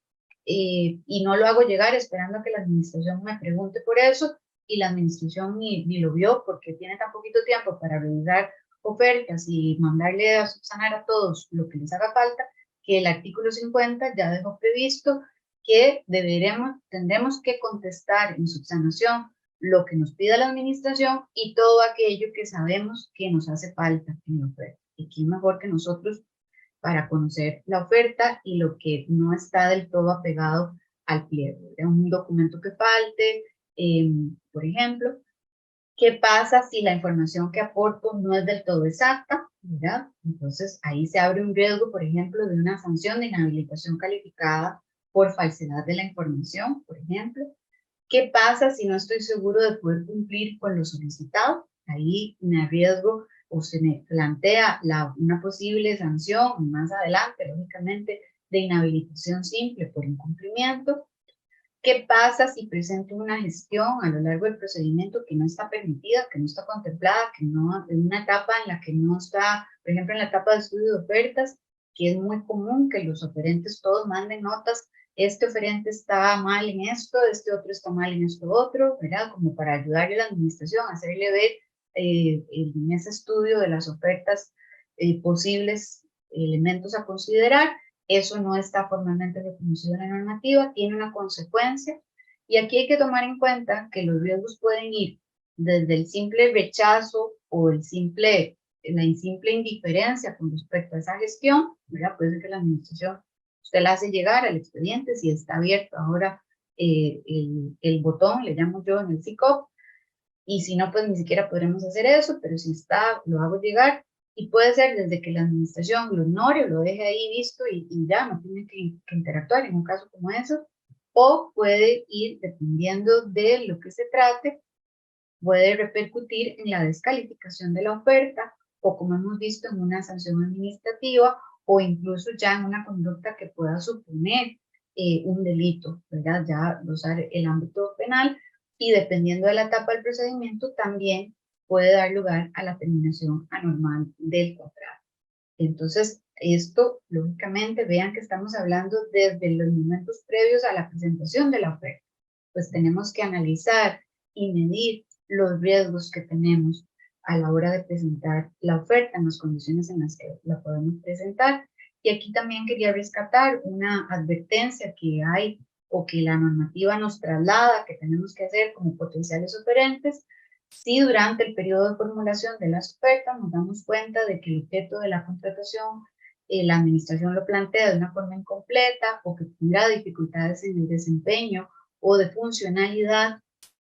Speaker 2: y no lo hago llegar esperando a que la administración me pregunte por eso, y la administración ni lo vio porque tiene tan poquito tiempo para revisar ofertas y mandarle a subsanar a todos lo que les haga falta, que el artículo 50 ya dejó previsto que tendremos que contestar en subsanación lo que nos pida la administración y todo aquello que sabemos que nos hace falta en la oferta. Y quién mejor que nosotros para conocer la oferta y lo que no está del todo apegado al pliego. Un documento que falte, por ejemplo. ¿Qué pasa si la información que aporto no es del todo exacta? ¿Verdad? Entonces ahí se abre un riesgo, por ejemplo, de una sanción de inhabilitación calificada por falsedad de la información, por ejemplo. ¿Qué pasa si no estoy seguro de poder cumplir con lo solicitado? Ahí me arriesgo o se me plantea una posible sanción más adelante, lógicamente, de inhabilitación simple por incumplimiento. ¿Qué pasa si presento una gestión a lo largo del procedimiento que no está permitida, que no está contemplada, que no, en una etapa en la que no está, por ejemplo, en la etapa de estudio de ofertas, que es muy común que los oferentes todos manden notas, este oferente está mal en esto, este otro está mal en esto otro, ¿verdad? Como para ayudarle a la administración a hacerle ver en ese estudio de las ofertas posibles elementos a considerar. Eso no está formalmente reconocido en la normativa, tiene una consecuencia, y aquí hay que tomar en cuenta que los riesgos pueden ir desde el simple rechazo o la simple indiferencia con respecto a esa gestión, ¿verdad? Puede ser que la administración, usted la hace llegar al expediente, si está abierto ahora el botón, le llamo yo en el SICOP, y si no, pues ni siquiera podremos hacer eso, pero si está, lo hago llegar. Y puede ser desde que la administración lo ignore o lo deje ahí visto y ya no tiene que interactuar en un caso como eso, o puede ir, dependiendo de lo que se trate, puede repercutir en la descalificación de la oferta o, como hemos visto, en una sanción administrativa o incluso ya en una conducta que pueda suponer un delito, ¿verdad? Ya usar el ámbito penal, y dependiendo de la etapa del procedimiento también puede dar lugar a la terminación anormal del contrato. Entonces, esto, lógicamente, vean que estamos hablando desde los momentos previos a la presentación de la oferta. Pues tenemos que analizar y medir los riesgos que tenemos a la hora de presentar la oferta en las condiciones en las que la podemos presentar. Y aquí también quería rescatar una advertencia que hay o que la normativa nos traslada, que tenemos que hacer como potenciales oferentes. Si durante el periodo de formulación de las ofertas nos damos cuenta de que el objeto de la contratación, la administración lo plantea de una forma incompleta o que tendrá dificultades en el desempeño o de funcionalidad,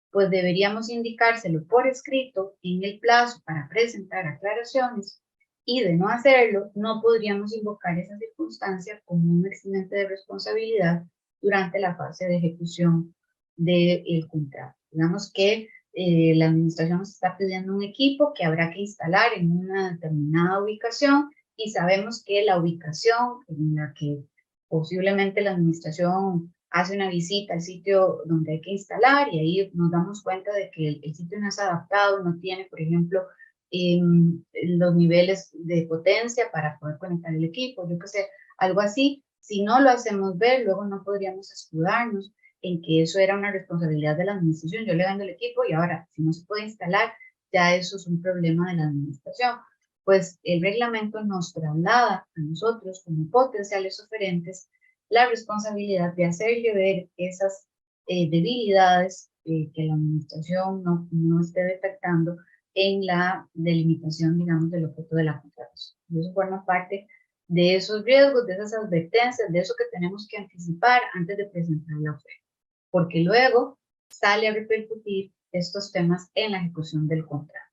Speaker 2: pues deberíamos indicárselo por escrito en el plazo para presentar aclaraciones, y de no hacerlo, no podríamos invocar esa circunstancia como un eximente de responsabilidad durante la fase de ejecución del contrato. Digamos que la administración nos está pidiendo un equipo que habrá que instalar en una determinada ubicación, y sabemos que la ubicación en la que posiblemente la administración hace una visita al sitio donde hay que instalar, y ahí nos damos cuenta de que el sitio no es adaptado, no tiene, por ejemplo, los niveles de potencia para poder conectar el equipo, yo qué sé, algo así. Si no lo hacemos ver, luego no podríamos escudarnos en que eso era una responsabilidad de la administración. Yo le vendo el equipo y ahora, si no se puede instalar, ya eso es un problema de la administración. Pues el reglamento nos traslada a nosotros como potenciales oferentes la responsabilidad de hacerle ver esas debilidades que la administración no esté detectando en la delimitación, digamos, del objeto de la contratación. Y eso forma parte de esos riesgos, de esas advertencias, de eso que tenemos que anticipar antes de presentar la oferta, porque luego sale a repercutir estos temas en la ejecución del contrato.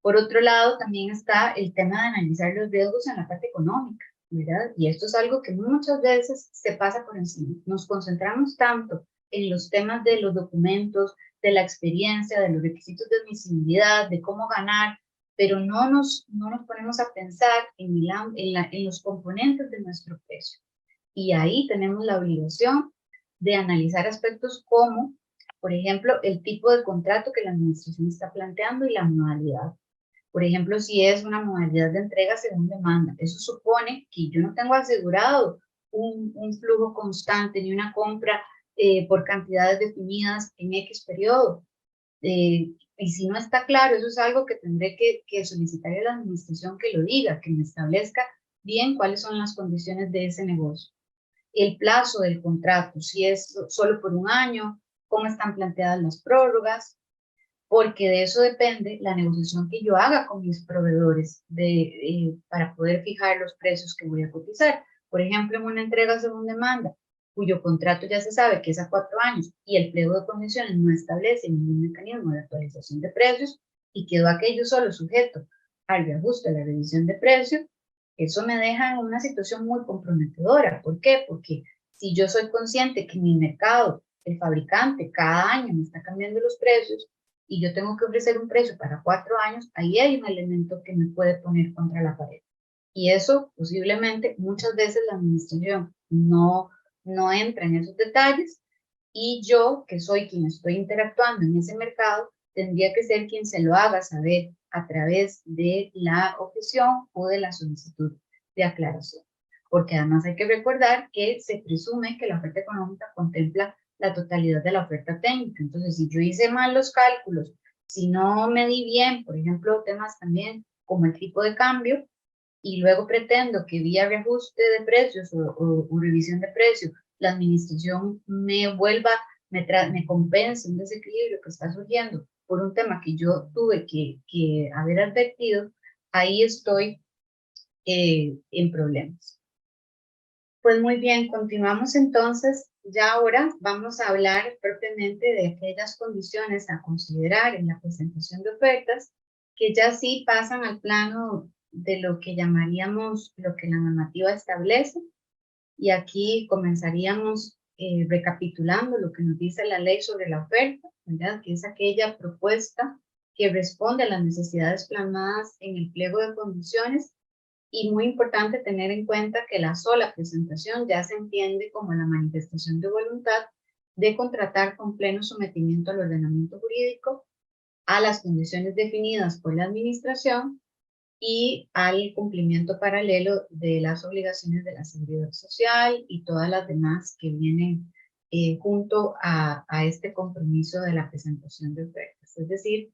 Speaker 2: Por otro lado, también está el tema de analizar los riesgos en la parte económica, ¿verdad? Y esto es algo que muchas veces se pasa por encima. Nos concentramos tanto en los temas de los documentos, de la experiencia, de los requisitos de admisibilidad, de cómo ganar, pero no nos ponemos a pensar en los componentes de nuestro precio. Y ahí tenemos la obligación de analizar aspectos como, por ejemplo, el tipo de contrato que la administración está planteando y la modalidad. Por ejemplo, si es una modalidad de entrega según demanda, eso supone que yo no tengo asegurado un flujo constante ni una compra por cantidades definidas en X periodo. Y si no está claro, eso es algo que tendré que solicitarle a la administración que lo diga, que me establezca bien cuáles son las condiciones de ese negocio. El plazo del contrato, si es solo por un año, cómo están planteadas las prórrogas, porque de eso depende la negociación que yo haga con mis proveedores para poder fijar los precios que voy a cotizar. Por ejemplo, en una entrega según demanda, cuyo contrato ya se sabe que es a 4 años y el pliego de condiciones no establece ningún mecanismo de actualización de precios y quedó aquello solo sujeto al reajuste, a la revisión de precios, eso me deja en una situación muy comprometedora. ¿Por qué? Porque si yo soy consciente que mi mercado, el fabricante, cada año me está cambiando los precios, y yo tengo que ofrecer un precio para 4 años, ahí hay un elemento que me puede poner contra la pared. Y eso posiblemente muchas veces la administración no entra en esos detalles y yo, que soy quien estoy interactuando en ese mercado, tendría que ser quien se lo haga saber a través de la objeción o de la solicitud de aclaración. Porque además hay que recordar que se presume que la oferta económica contempla la totalidad de la oferta técnica. Entonces, si yo hice mal los cálculos, si no medí bien, por ejemplo, temas también como el tipo de cambio, y luego pretendo que vía reajuste de precios o revisión de precios, la administración me vuelva, me compense un desequilibrio que está surgiendo por un tema que yo tuve que haber advertido, ahí estoy en problemas. Pues muy bien, continuamos entonces. Ya ahora vamos a hablar propiamente de aquellas condiciones a considerar en la presentación de ofertas que ya sí pasan al plano de lo que llamaríamos lo que la normativa establece. Y aquí comenzaríamos recapitulando lo que nos dice la ley sobre la oferta, ¿verdad? Que es aquella propuesta que responde a las necesidades plasmadas en el pliego de condiciones. Y muy importante tener en cuenta que la sola presentación ya se entiende como la manifestación de voluntad de contratar con pleno sometimiento al ordenamiento jurídico, a las condiciones definidas por la administración y al cumplimiento paralelo de las obligaciones de la seguridad social y todas las demás que vienen junto a este compromiso de la presentación de ofertas. Es decir,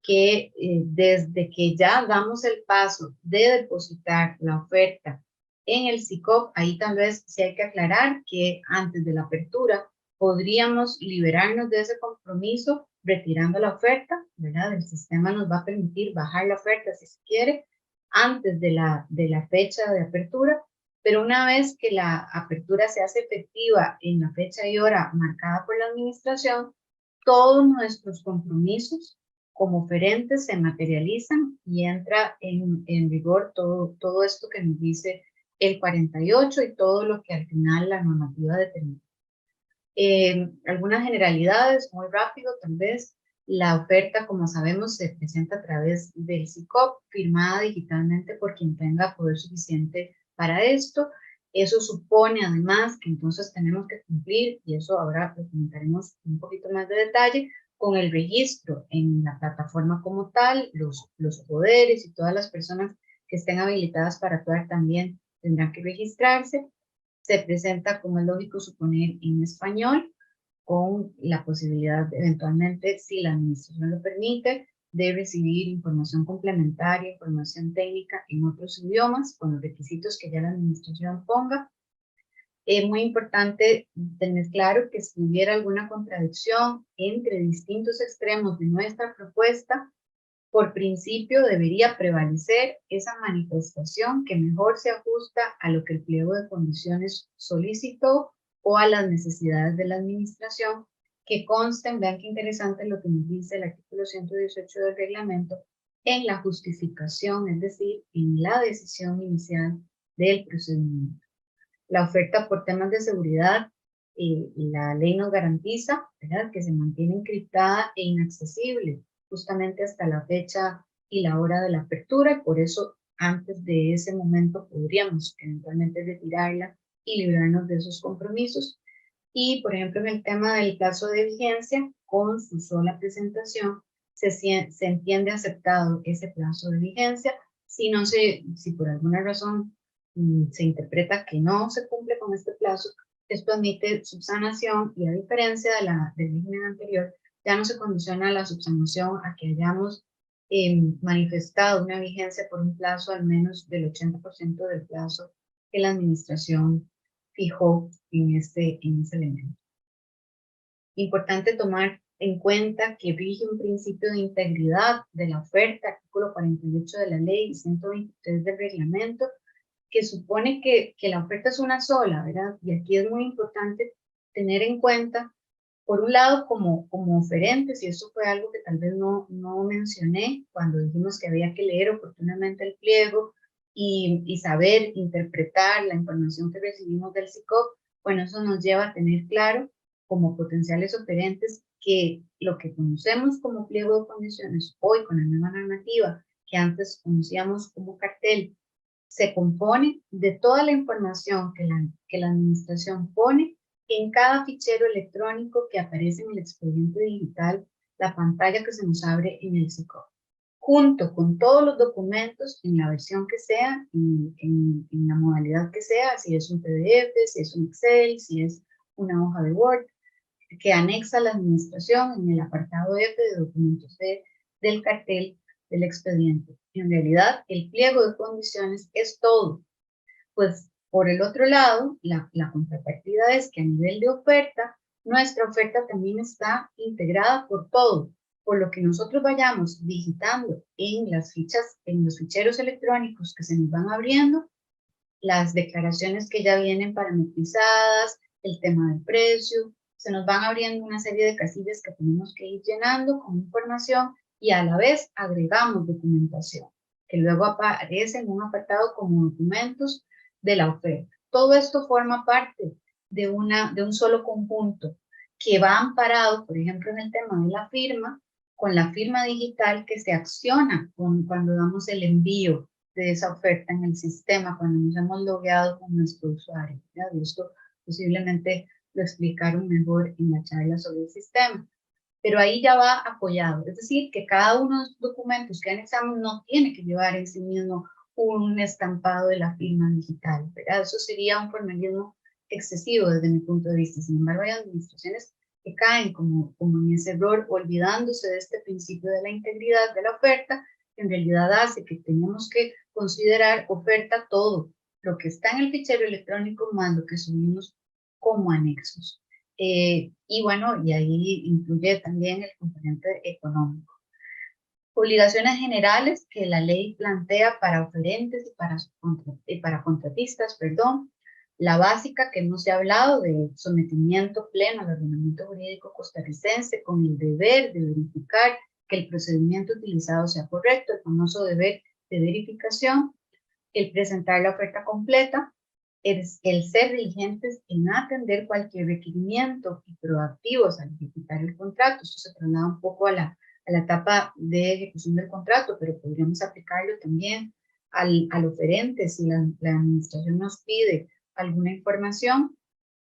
Speaker 2: que desde que ya damos el paso de depositar la oferta en el SICOP, ahí tal vez sí hay que aclarar que antes de la apertura podríamos liberarnos de ese compromiso retirando la oferta, ¿verdad? El sistema nos va a permitir bajar la oferta si se quiere antes de la fecha de apertura, pero una vez que la apertura se hace efectiva en la fecha y hora marcada por la administración, todos nuestros compromisos como oferentes se materializan y entra en vigor todo esto que nos dice el 48 y todo lo que al final la normativa determina. Algunas generalidades, muy rápido tal vez. La oferta, como sabemos, se presenta a través del SICOP, firmada digitalmente por quien tenga poder suficiente para esto. Eso supone además que entonces tenemos que cumplir, y eso ahora lo comentaremos un poquito más de detalle, con el registro en la plataforma como tal, los poderes y todas las personas que estén habilitadas para actuar también tendrán que registrarse. Se presenta, como es lógico suponer, en español, con la posibilidad de, eventualmente, si la administración lo permite, de recibir información complementaria, información técnica en otros idiomas, con los requisitos que ya la administración ponga. Es muy importante tener claro que si hubiera alguna contradicción entre distintos extremos de nuestra propuesta, por principio debería prevalecer esa manifestación que mejor se ajusta a lo que el pliego de condiciones solicitó o a las necesidades de la administración, que consten, vean qué interesante lo que nos dice el artículo 118 del reglamento, en la justificación, es decir, en la decisión inicial del procedimiento. La oferta por temas de seguridad, la ley nos garantiza, ¿verdad?, que se mantiene encriptada e inaccesible justamente hasta la fecha y la hora de la apertura, y por eso antes de ese momento podríamos eventualmente retirarla y librarnos de esos compromisos. Y, por ejemplo, en el tema del plazo de vigencia, con su sola presentación, se entiende aceptado ese plazo de vigencia. Si por alguna razón se interpreta que no se cumple con este plazo, esto admite subsanación y, a diferencia del régimen anterior, ya no se condiciona la subsanación a que hayamos manifestado una vigencia por un plazo al menos del 80% del plazo que la administración fijó en ese elemento. Importante tomar en cuenta que rige un principio de integridad de la oferta, artículo 48 de la ley y 123 del reglamento, que supone que la oferta es una sola, ¿verdad? Y aquí es muy importante tener en cuenta, por un lado, como oferentes, y eso fue algo que tal vez no mencioné cuando dijimos que había que leer oportunamente el pliego y saber interpretar la información que recibimos del SICOP. Bueno, eso nos lleva a tener claro, como potenciales oferentes, que lo que conocemos como pliego de condiciones hoy con la nueva normativa, que antes conocíamos como cartel, se compone de toda la información que la administración pone en cada fichero electrónico que aparece en el expediente digital, la pantalla que se nos abre en el SICOP, junto con todos los documentos en la versión que sea, en la modalidad que sea, si es un PDF, si es un Excel, si es una hoja de Word, que anexa la administración en el apartado F de documentos del cartel del expediente. En realidad, el pliego de condiciones es todo. Pues, por el otro lado, la contrapartida es que a nivel de oferta, nuestra oferta también está integrada por todo, por lo que nosotros vayamos digitando en las fichas, en los ficheros electrónicos que se nos van abriendo, las declaraciones que ya vienen parametrizadas, el tema del precio, se nos van abriendo una serie de casillas que tenemos que ir llenando con información y a la vez agregamos documentación, que luego aparece en un apartado como documentos de la oferta. Todo esto forma parte de un solo conjunto que va amparado, por ejemplo, en el tema de la firma, con la firma digital que se acciona cuando damos el envío de esa oferta en el sistema, cuando nos hemos logueado con nuestro usuario, ¿ya? Y esto posiblemente lo explicaron mejor en la charla sobre el sistema. Pero ahí ya va apoyado, es decir, que cada uno de los documentos que anexamos no tiene que llevar en sí mismo un estampado de la firma digital, ¿verdad? Eso sería un formalismo excesivo desde mi punto de vista. Sin embargo, hay administraciones que caen como en ese error, olvidándose de este principio de la integridad de la oferta, que en realidad hace que tenemos que considerar oferta todo, lo que está en el fichero electrónico más lo que subimos como anexos. Y bueno, y ahí incluye también el componente económico. Obligaciones generales que la ley plantea para oferentes y para contratistas, perdón. La básica que hemos ya hablado de sometimiento pleno al ordenamiento jurídico costarricense con el deber de verificar que el procedimiento utilizado sea correcto, el famoso deber de verificación, el presentar la oferta completa, el ser diligentes en atender cualquier requerimiento y proactivos al ejecutar el contrato. Esto se traslada un poco a la etapa de ejecución del contrato, pero podríamos aplicarlo también al oferente. Si la administración nos pide alguna información,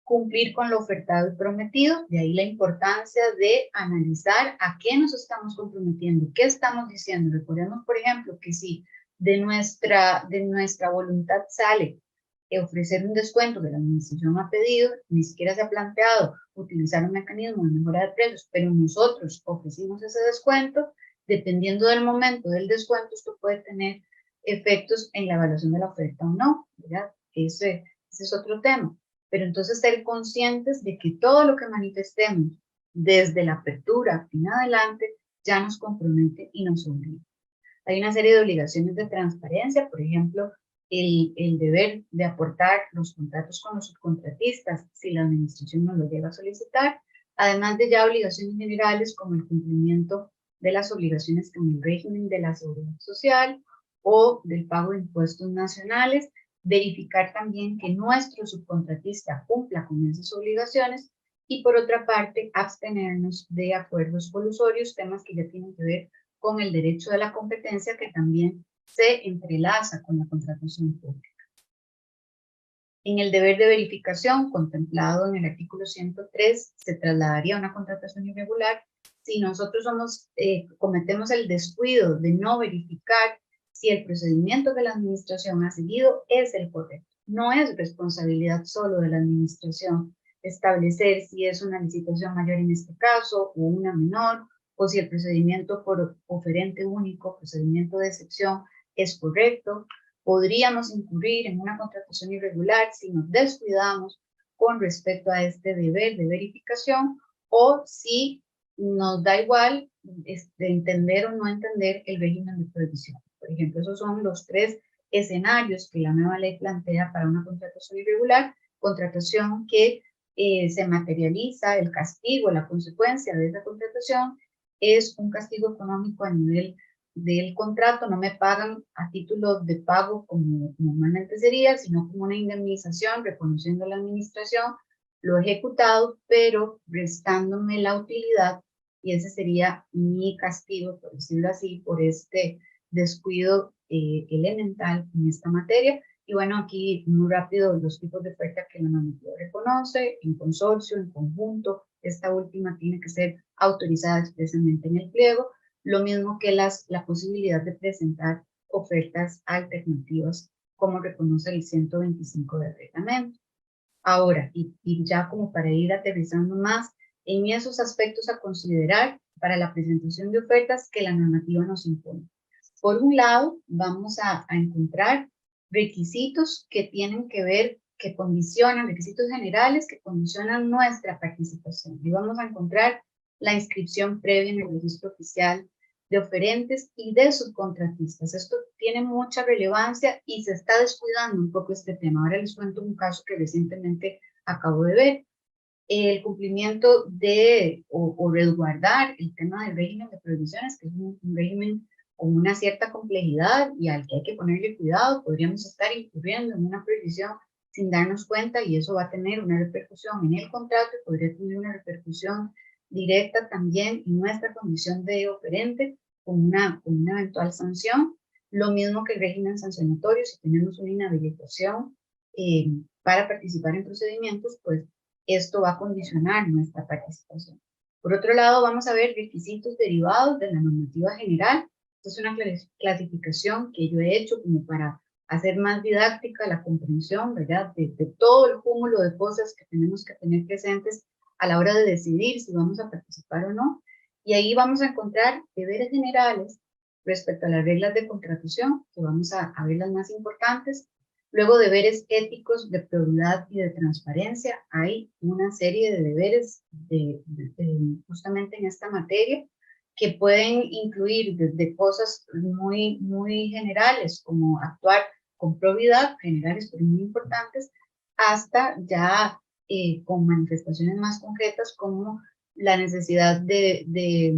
Speaker 2: cumplir con lo ofertado y prometido. De ahí la importancia de analizar a qué nos estamos comprometiendo, qué estamos diciendo. Recordemos, por ejemplo, que si de nuestra voluntad sale ofrecer un descuento que la administración ha pedido, ni siquiera se ha planteado utilizar un mecanismo de mejora de precios, pero nosotros ofrecimos ese descuento, dependiendo del momento del descuento, esto puede tener efectos en la evaluación de la oferta o no, ¿verdad? Ese es otro tema. Pero entonces ser conscientes de que todo lo que manifestemos desde la apertura en adelante ya nos compromete y nos obliga. Hay una serie de obligaciones de transparencia, por ejemplo, el deber de aportar los contratos con los subcontratistas si la administración no lo llega a solicitar, además de ya obligaciones generales como el cumplimiento de las obligaciones con el régimen de la seguridad social o del pago de impuestos nacionales, verificar también que nuestro subcontratista cumpla con esas obligaciones y, por otra parte, abstenernos de acuerdos colusorios, temas que ya tienen que ver con el derecho de la competencia, que también se entrelaza con la contratación pública. En el deber de verificación contemplado en el artículo 103 se trasladaría a una contratación irregular si nosotros cometemos el descuido de no verificar si el procedimiento que la administración ha seguido es el correcto. No es responsabilidad solo de la administración establecer si es una licitación mayor en este caso o una menor, o si el procedimiento por oferente único, procedimiento de excepción, es correcto. Podríamos incurrir en una contratación irregular si nos descuidamos con respecto a este deber de verificación o si nos da igual entender o no entender el régimen de prohibición. Por ejemplo, esos son los 3 escenarios que la nueva ley plantea para una contratación irregular, contratación que se materializa el castigo, la consecuencia de esa contratación es un castigo económico a nivel del contrato, no me pagan a título de pago como normalmente sería, sino como una indemnización reconociendo a la administración lo ejecutado, pero restándome la utilidad, y ese sería mi castigo, por decirlo así, por este descuido elemental en esta materia. Y bueno, aquí muy rápido los tipos de oferta que la normativa reconoce, en consorcio, en conjunto, esta última tiene que ser autorizada expresamente en el pliego, lo mismo que la posibilidad de presentar ofertas alternativas, como reconoce el 125 del reglamento. Ahora, y ya como para ir aterrizando más en esos aspectos a considerar para la presentación de ofertas que la normativa nos impone. Por un lado, vamos a encontrar requisitos que tienen que ver, que condicionan, requisitos generales que condicionan nuestra participación. Y vamos a encontrar la inscripción previa en el registro oficial de oferentes y de subcontratistas. Esto tiene mucha relevancia y se está descuidando un poco este tema. Ahora les cuento un caso que recientemente acabo de ver. El cumplimiento de o resguardar el tema del régimen de prohibiciones, que es un régimen con una cierta complejidad y al que hay que ponerle cuidado. Podríamos estar incurriendo en una prohibición sin darnos cuenta y eso va a tener una repercusión en el contrato y podría tener una repercusión directa también en nuestra condición de oferente con una eventual sanción. Lo mismo que el régimen sancionatorio, si tenemos una inhabilitación para participar en procedimientos, pues esto va a condicionar nuestra participación. Por otro lado, vamos a ver requisitos derivados de la normativa general. Esta es una clasificación que yo he hecho como para hacer más didáctica la comprensión, ¿verdad? De todo el cúmulo de cosas que tenemos que tener presentes a la hora de decidir si vamos a participar o no. Y ahí vamos a encontrar deberes generales respecto a las reglas de contratación, que vamos a ver las más importantes. Luego, deberes éticos de probidad y de transparencia. Hay una serie de deberes justamente en esta materia que pueden incluir desde cosas muy generales como actuar con probidad, generales pero muy importantes, hasta ya con manifestaciones más concretas como la necesidad de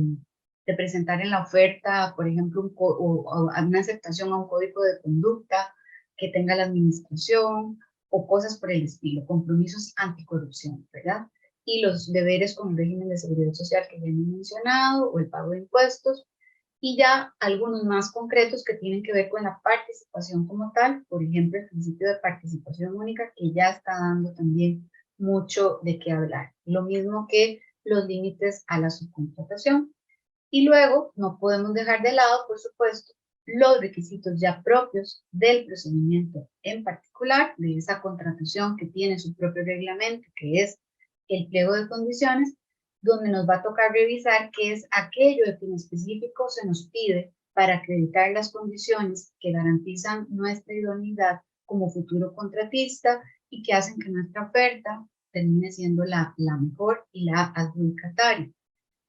Speaker 2: presentar en la oferta, por ejemplo, una aceptación a un código de conducta que tenga la administración o cosas por el estilo, compromisos anticorrupción, ¿verdad? Y los deberes con el régimen de seguridad social que ya hemos mencionado, o el pago de impuestos, y ya algunos más concretos que tienen que ver con la participación como tal, por ejemplo, el principio de participación única, que ya está dando también mucho de qué hablar. Lo mismo que los límites a la subcontratación. Y luego no podemos dejar de lado, por supuesto, los requisitos ya propios del procedimiento en particular, de esa contratación que tiene su propio reglamento, que es el pliego de condiciones, donde nos va a tocar revisar qué es aquello de que en específico se nos pide para acreditar las condiciones que garantizan nuestra idoneidad como futuro contratista y que hacen que nuestra oferta termine siendo la mejor y la adjudicataria.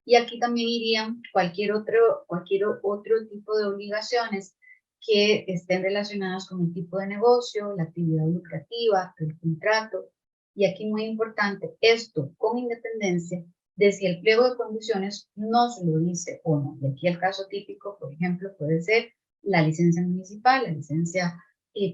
Speaker 2: Y aquí también irían cualquier otro tipo de obligaciones que estén relacionadas con el tipo de negocio, la actividad lucrativa, el contrato. Y aquí muy importante, esto con independencia de si el pliego de condiciones no se lo dice o no. Y aquí el caso típico, por ejemplo, puede ser la licencia municipal, la licencia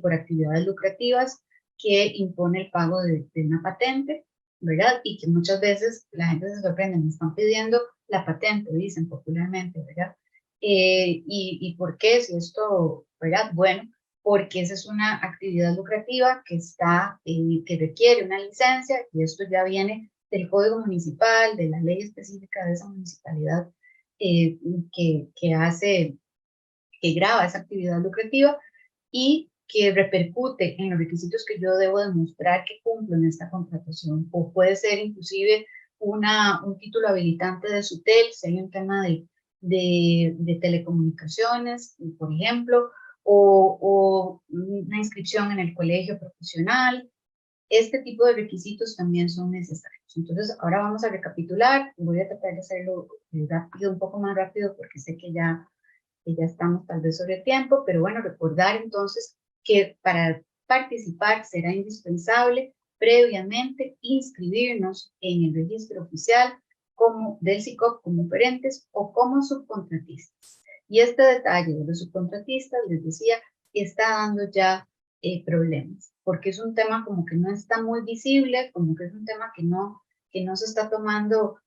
Speaker 2: por actividades lucrativas que impone el pago de una patente, ¿verdad? Y que muchas veces la gente se sorprende, me están pidiendo la patente, dicen popularmente, ¿verdad? ¿Y por qué? Si esto, ¿verdad? Bueno, porque esa es una actividad lucrativa que requiere una licencia y esto ya viene del Código Municipal, de la ley específica de esa municipalidad que grava esa actividad lucrativa y que repercute en los requisitos que yo debo demostrar que cumplo en esta contratación. O puede ser inclusive un título habilitante de SUTEL, si hay un tema de telecomunicaciones, por ejemplo, o una inscripción en el colegio profesional. Este tipo de requisitos también son necesarios. Entonces, ahora vamos a recapitular. Voy a tratar de hacerlo rápido, un poco más rápido, porque sé que ya estamos tal vez sobre tiempo, pero bueno, recordar entonces que para participar será indispensable previamente inscribirnos en el registro oficial como del SICOP como oferentes o como subcontratistas. Y este detalle de los subcontratistas, les decía, está dando ya problemas, porque es un tema como que no está muy visible, como que es un tema que no se está tomando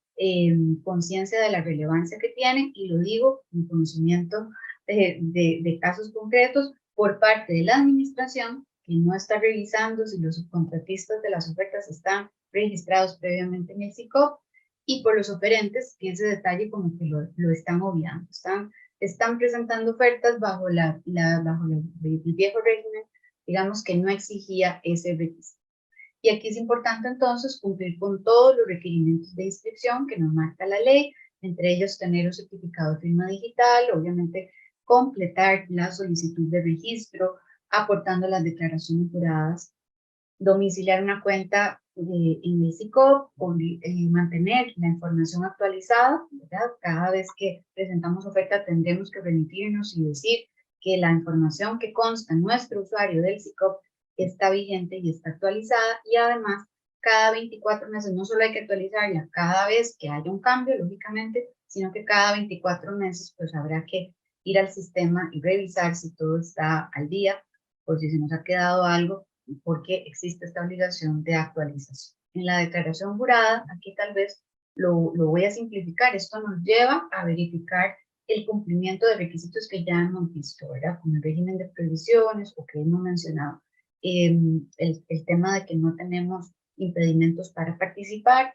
Speaker 2: conciencia de la relevancia que tiene, y lo digo en conocimiento de casos concretos por parte de la administración, que no está revisando si los subcontratistas de las ofertas están registrados previamente en el SICOP, y por los oferentes, que ese detalle como que lo están obviando, están presentando ofertas bajo el viejo régimen, digamos, que no exigía ese requisito. Y aquí es importante entonces cumplir con todos los requerimientos de inscripción que nos marca la ley, entre ellos tener un certificado de firma digital, obviamente completar la solicitud de registro, aportando las declaraciones juradas, domiciliar una cuenta en el SICOP, mantener la información actualizada, ¿verdad? Cada vez que presentamos oferta tendremos que remitirnos y decir que la información que consta en nuestro usuario del SICOP está vigente y está actualizada, y además cada 24 meses no solo hay que actualizarla cada vez que haya un cambio, lógicamente, sino que cada 24 meses pues habrá que ir al sistema y revisar si todo está al día, por si se nos ha quedado algo, porque existe esta obligación de actualización. En la declaración jurada, aquí tal vez lo voy a simplificar, esto nos lleva a verificar el cumplimiento de requisitos que ya hemos visto, ¿verdad? Como el régimen de previsiones o que hemos mencionado. El tema de que no tenemos impedimentos para participar.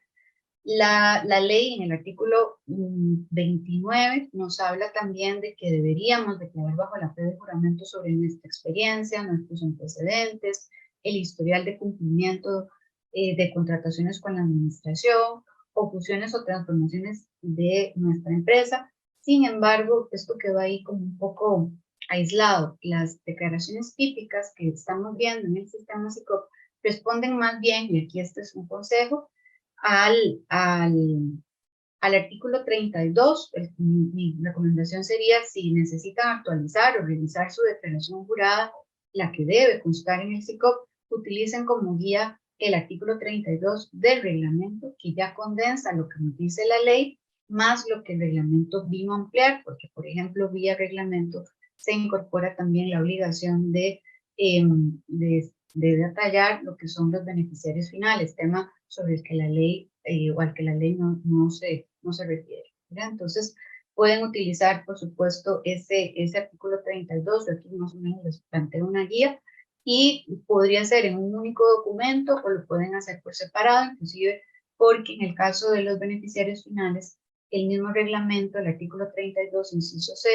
Speaker 2: La ley en el artículo 29 nos habla también de que deberíamos declarar bajo la fe de juramento sobre nuestra experiencia, nuestros antecedentes, el historial de cumplimiento de contrataciones con la administración, o fusiones o transformaciones de nuestra empresa. Sin embargo, esto quedó ahí como un poco aislado. Las declaraciones típicas que estamos viendo en el sistema SICOP responden más bien, y aquí este es un consejo, al artículo 32, mi recomendación sería, si necesitan actualizar o revisar su declaración jurada, la que debe constar en el SICOP, utilicen como guía el artículo 32 del reglamento, que ya condensa lo que nos dice la ley, más lo que el reglamento vino a ampliar, porque, por ejemplo, vía reglamento se incorpora también la obligación de detallar lo que son los beneficiarios finales, tema sobre el que la ley, o al que la ley no se refiere, ¿verdad? Entonces, pueden utilizar, por supuesto, ese artículo 32, yo aquí más o menos les planteo una guía, y podría ser en un único documento o lo pueden hacer por separado, inclusive porque en el caso de los beneficiarios finales, el mismo reglamento, el artículo 32, inciso C,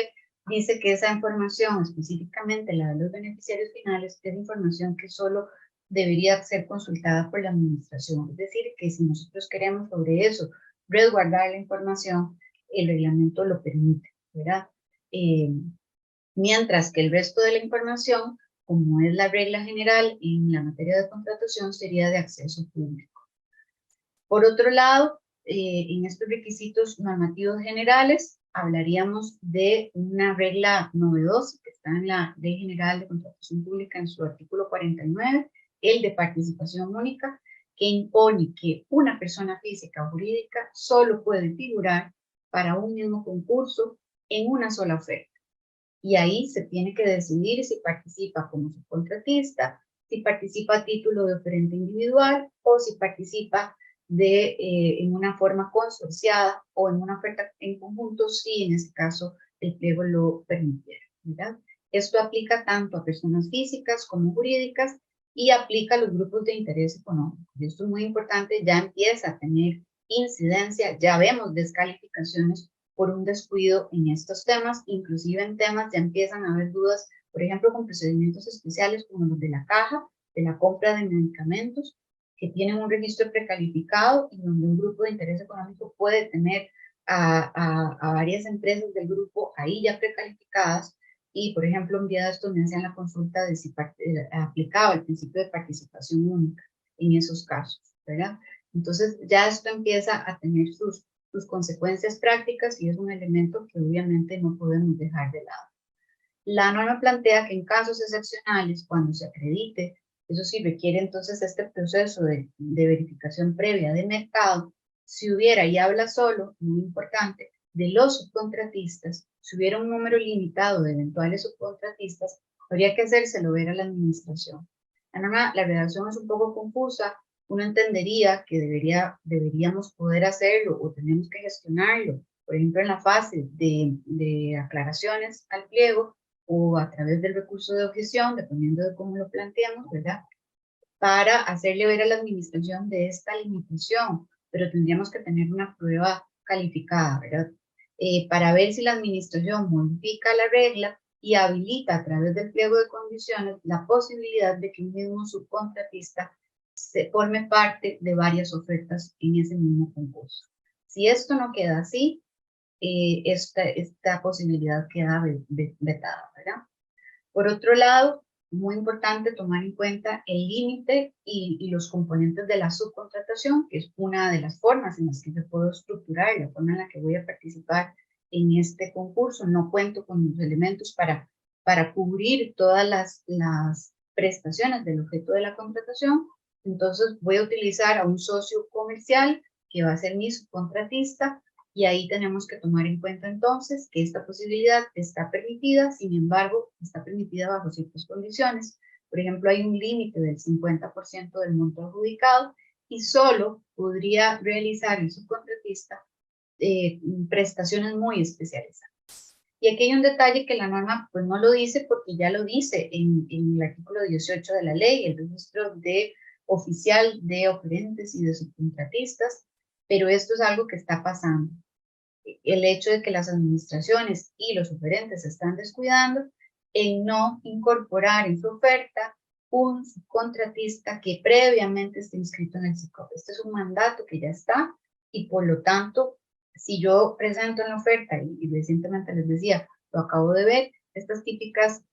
Speaker 2: dice que esa información, específicamente la de los beneficiarios finales, es información que solo debería ser consultada por la administración. Es decir, que si nosotros queremos sobre eso resguardar la información, el reglamento lo permite, ¿verdad? Mientras que el resto de la información, como es la regla general en la materia de contratación, sería de acceso público. Por otro lado, en estos requisitos normativos generales, hablaríamos de una regla novedosa que está en la Ley General de Contratación Pública en su artículo 49, el de participación única, que impone que una persona física o jurídica solo puede figurar para un mismo concurso en una sola oferta. Y ahí se tiene que decidir si participa como subcontratista, si participa a título de oferente individual o si participa en una forma consorciada o en una oferta en conjunto, si en ese caso el pliego lo permitiera, ¿verdad? Esto aplica tanto a personas físicas como jurídicas, y aplica a los grupos de interés económico. Y esto es muy importante, ya empieza a tener incidencia, ya vemos descalificaciones por un descuido en estos temas, inclusive en temas ya empiezan a haber dudas, por ejemplo, con procedimientos especiales como los de la caja, de la compra de medicamentos, que tienen un registro precalificado y donde un grupo de interés económico puede tener a varias empresas del grupo ahí ya precalificadas. Y, por ejemplo, un día de estos me hacían la consulta de si aplicaba el principio de participación única en esos casos, ¿verdad? Entonces, ya esto empieza a tener sus consecuencias prácticas y es un elemento que obviamente no podemos dejar de lado. La norma plantea que en casos excepcionales, cuando se acredite, eso sí requiere entonces este proceso de verificación previa de mercado, si hubiera, y habla solo, muy importante, de los subcontratistas, si hubiera un número limitado de eventuales subcontratistas, habría que hacérselo ver a la administración. La redacción es un poco confusa, uno entendería que deberíamos poder hacerlo o tenemos que gestionarlo, por ejemplo, en la fase de aclaraciones al pliego o a través del recurso de objeción, dependiendo de cómo lo planteamos, ¿verdad? Para hacerle ver a la administración de esta limitación, pero tendríamos que tener una prueba calificada, ¿verdad? Para ver si la administración modifica la regla y habilita a través del pliego de condiciones la posibilidad de que un mismo subcontratista se forme parte de varias ofertas en ese mismo concurso. Si esto no queda así, esta posibilidad queda vetada, ¿verdad? Por otro lado, muy importante tomar en cuenta el límite y los componentes de la subcontratación, que es una de las formas en las que yo puedo estructurar, la forma en la que voy a participar en este concurso. No cuento con los elementos para cubrir todas las prestaciones del objeto de la contratación, entonces voy a utilizar a un socio comercial que va a ser mi subcontratista. Y ahí tenemos que tomar en cuenta entonces que esta posibilidad está permitida, sin embargo, está permitida bajo ciertas condiciones. Por ejemplo, hay un límite del 50% del monto adjudicado y solo podría realizar el subcontratista prestaciones muy especializadas. Y aquí hay un detalle que la norma pues no lo dice porque ya lo dice en el artículo 18 de la ley, el registro oficial de oferentes y de subcontratistas, pero esto es algo que está pasando. El hecho de que las administraciones y los oferentes se están descuidando en no incorporar en su oferta un subcontratista que previamente esté inscrito en el SICOP. Este es un mandato que ya está y por lo tanto, si yo presento en la oferta, y recientemente les decía, lo acabo de ver, estas típicas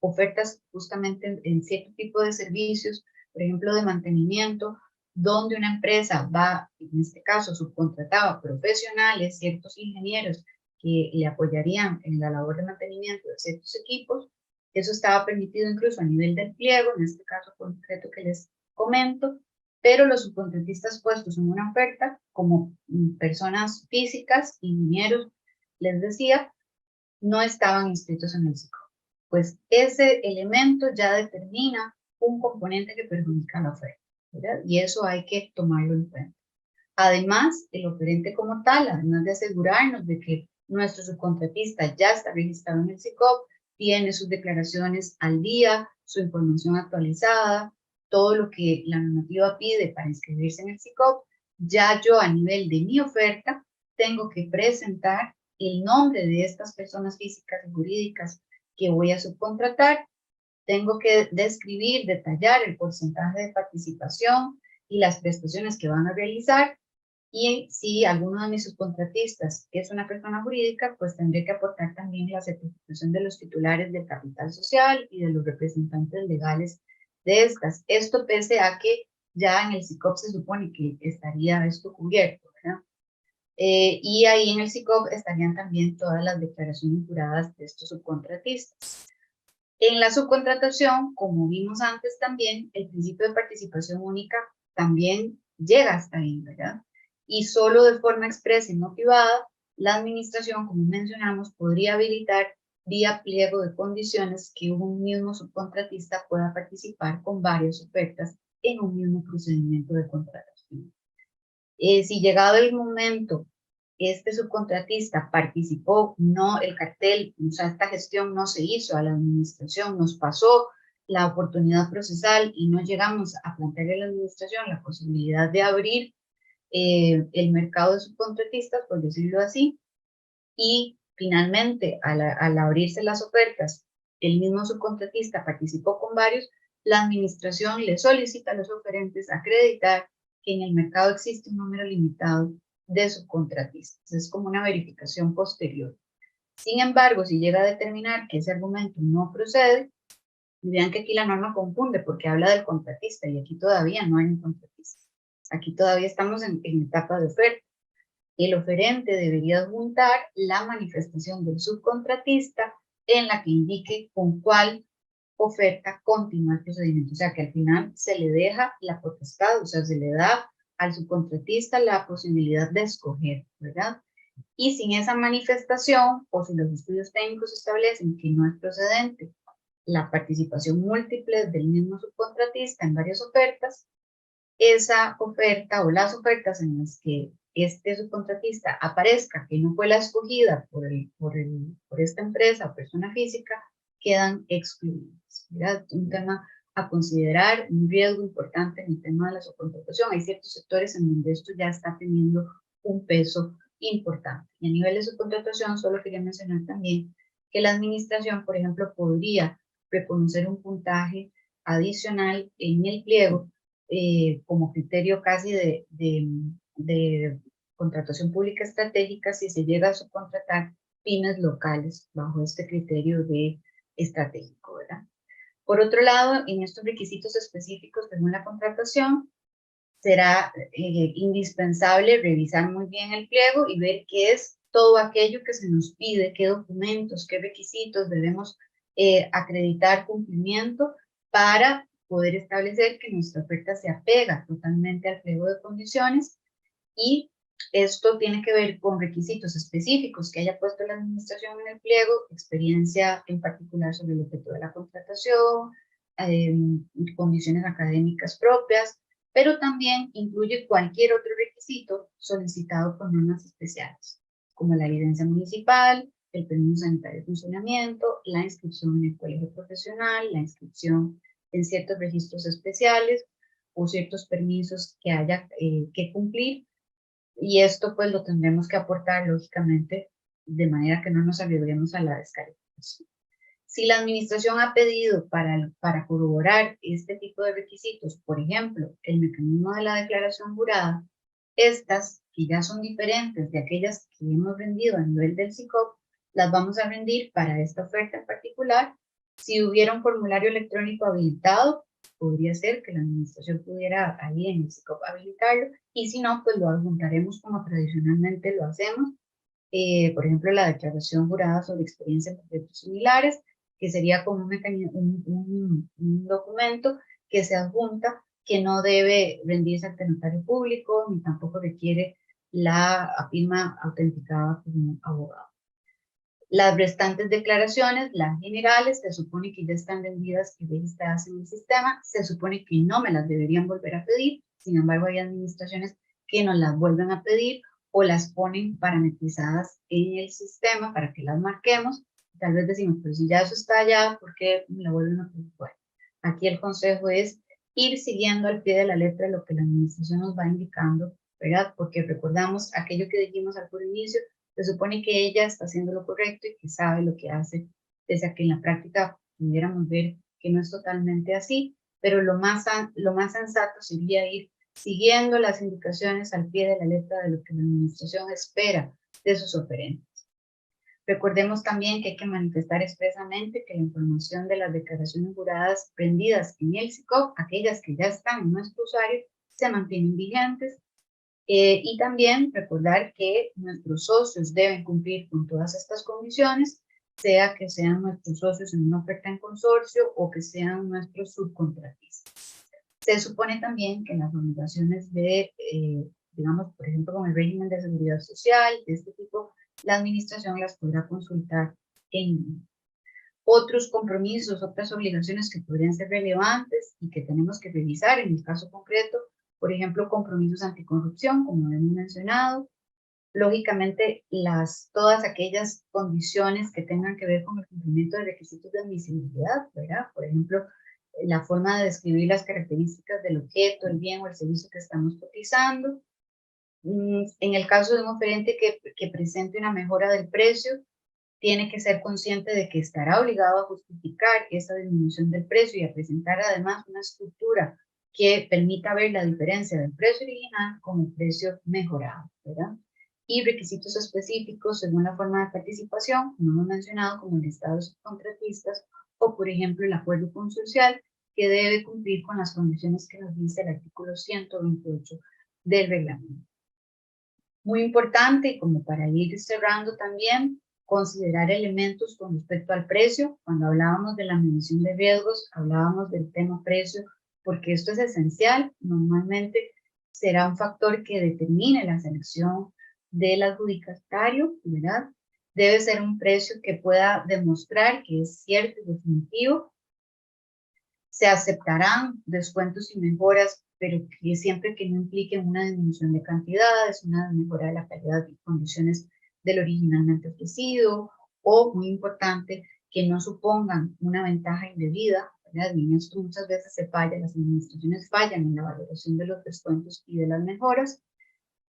Speaker 2: ofertas justamente en cierto tipo de servicios, por ejemplo, de mantenimiento, donde una empresa va, en este caso, subcontrataba profesionales, ciertos ingenieros que le apoyarían en la labor de mantenimiento de ciertos equipos. Eso estaba permitido incluso a nivel del pliego, en este caso concreto que les comento, pero los subcontratistas puestos en una oferta como personas físicas, ingenieros, les decía, no estaban inscritos en el SICOP. Pues ese elemento ya determina un componente que perjudica la oferta, ¿verdad? Y eso hay que tomarlo en cuenta. Además, el oferente como tal, además de asegurarnos de que nuestro subcontratista ya está registrado en el SICOP, tiene sus declaraciones al día, su información actualizada, todo lo que la normativa pide para inscribirse en el SICOP, ya yo a nivel de mi oferta tengo que presentar el nombre de estas personas físicas y jurídicas que voy a subcontratar, tengo que describir, detallar el porcentaje de participación y las prestaciones que van a realizar. Y si alguno de mis subcontratistas es una persona jurídica, pues tendré que aportar también la certificación de los titulares del capital social y de los representantes legales de estas. Esto pese a que ya en el SICOP se supone que estaría esto cubierto, ¿verdad? Y ahí en el SICOP estarían también todas las declaraciones juradas de estos subcontratistas. En la subcontratación, como vimos antes también, el principio de participación única también llega hasta ahí, ¿verdad? Y solo de forma expresa y motivada, la administración, como mencionamos, podría habilitar vía pliego de condiciones que un mismo subcontratista pueda participar con varias ofertas en un mismo procedimiento de contratación. Si llegado el momento este subcontratista participó, no el cartel, o sea, esta gestión no se hizo a la administración, nos pasó la oportunidad procesal y no llegamos a plantearle a la administración la posibilidad de abrir el mercado de subcontratistas, por decirlo así, y finalmente al abrirse las ofertas, el mismo subcontratista participó con varios, la administración le solicita a los oferentes acreditar que en el mercado existe un número limitado de subcontratistas. Es como una verificación posterior. Sin embargo, si llega a determinar que ese argumento no procede, vean que aquí la norma confunde porque habla del contratista y aquí todavía no hay un contratista. Aquí todavía estamos en etapa de oferta. El oferente debería adjuntar la manifestación del subcontratista en la que indique con cuál oferta continúa el procedimiento. O sea, que al final se le deja la potestad, o sea, se le da al subcontratista la posibilidad de escoger, ¿verdad? Y sin esa manifestación, o si los estudios técnicos establecen que no es procedente la participación múltiple del mismo subcontratista en varias ofertas, esa oferta o las ofertas en las que este subcontratista aparezca que no fue la escogida por esta empresa o persona física, quedan excluidas. ¿Verdad? Un tema a considerar, un riesgo importante en el tema de la subcontratación. Hay ciertos sectores en donde esto ya está teniendo un peso importante. Y a nivel de subcontratación, solo quería mencionar también que la administración, por ejemplo, podría reconocer un puntaje adicional en el pliego como criterio casi de contratación pública estratégica si se llega a subcontratar pymes locales bajo este criterio de estratégico, ¿verdad? Por otro lado, en estos requisitos específicos según la contratación, será indispensable revisar muy bien el pliego y ver qué es todo aquello que se nos pide, qué documentos, qué requisitos debemos acreditar cumplimiento para poder establecer que nuestra oferta se apega totalmente al pliego de condiciones, y esto tiene que ver con requisitos específicos que haya puesto la administración en el pliego, experiencia en particular sobre el objeto de la contratación, condiciones académicas propias, pero también incluye cualquier otro requisito solicitado por normas especiales, como la evidencia municipal, el permiso sanitario de funcionamiento, la inscripción en el colegio profesional, la inscripción en ciertos registros especiales o ciertos permisos que haya que cumplir, y esto pues lo tendremos que aportar lógicamente de manera que no nos arriesguemos a la descalificación. Si la administración ha pedido para corroborar este tipo de requisitos, por ejemplo, el mecanismo de la declaración jurada, estas, que ya son diferentes de aquellas que hemos rendido a nivel del SICOP, las vamos a rendir para esta oferta en particular. Si hubiera un formulario electrónico habilitado, podría ser que la administración pudiera ahí en el SICOP habilitarlo, y si no, pues lo adjuntaremos como tradicionalmente lo hacemos. Por ejemplo, la declaración jurada sobre experiencia en proyectos similares, que sería como un documento que se adjunta, que no debe rendirse ante notario público, ni tampoco requiere la firma autenticada por un abogado. Las restantes declaraciones, las generales, se supone que ya están rendidas y registradas en el sistema, se supone que no me las deberían volver a pedir, sin embargo hay administraciones que nos las vuelven a pedir o las ponen parametrizadas en el sistema para que las marquemos. Tal vez decimos, pero si ya eso está allá, ¿por qué me la vuelven a pedir? Bueno, aquí el consejo es ir siguiendo al pie de la letra lo que la administración nos va indicando, ¿verdad? Porque recordamos aquello que dijimos al puro inicio, se supone que ella está haciendo lo correcto y que sabe lo que hace, pese a que en la práctica pudiéramos ver que no es totalmente así, pero lo más sensato sería ir siguiendo las indicaciones al pie de la letra de lo que la administración espera de sus oferentes. Recordemos también que hay que manifestar expresamente que la información de las declaraciones juradas rendidas en el SICOP, aquellas que ya están en nuestro usuario, se mantienen vigentes. Y también recordar que nuestros socios deben cumplir con todas estas condiciones, sea que sean nuestros socios en una oferta en consorcio o que sean nuestros subcontratistas. Se supone también que las obligaciones de, digamos, por ejemplo, con el régimen de seguridad social, de este tipo, la administración las podrá consultar en línea. Otros compromisos, otras obligaciones que podrían ser relevantes y que tenemos que revisar en el caso concreto, por ejemplo, compromisos anticorrupción, como hemos mencionado. Lógicamente, todas aquellas condiciones que tengan que ver con el cumplimiento de requisitos de admisibilidad, ¿verdad? Por ejemplo, la forma de describir las características del objeto, el bien o el servicio que estamos cotizando. En el caso de un oferente que presente una mejora del precio, tiene que ser consciente de que estará obligado a justificar esa disminución del precio y a presentar además una estructura que permita ver la diferencia del precio original con el precio mejorado, ¿verdad? Y requisitos específicos según la forma de participación, como hemos mencionado, como el listado de subcontratistas o, por ejemplo, el acuerdo consorcial, que debe cumplir con las condiciones que nos dice el artículo 128 del reglamento. Muy importante, y como para ir cerrando también, considerar elementos con respecto al precio. Cuando hablábamos de la medición de riesgos, hablábamos del tema precio, porque esto es esencial. Normalmente será un factor que determine la selección del adjudicatario, ¿verdad? Debe ser un precio que pueda demostrar que es cierto y definitivo. Se aceptarán descuentos y mejoras, pero que siempre que no impliquen una disminución de cantidades, una mejora de la calidad y condiciones del originalmente ofrecido, o, muy importante, que no supongan una ventaja indebida, ¿verdad? Y en esto muchas veces se falla, las administraciones fallan en la valoración de los descuentos y de las mejoras.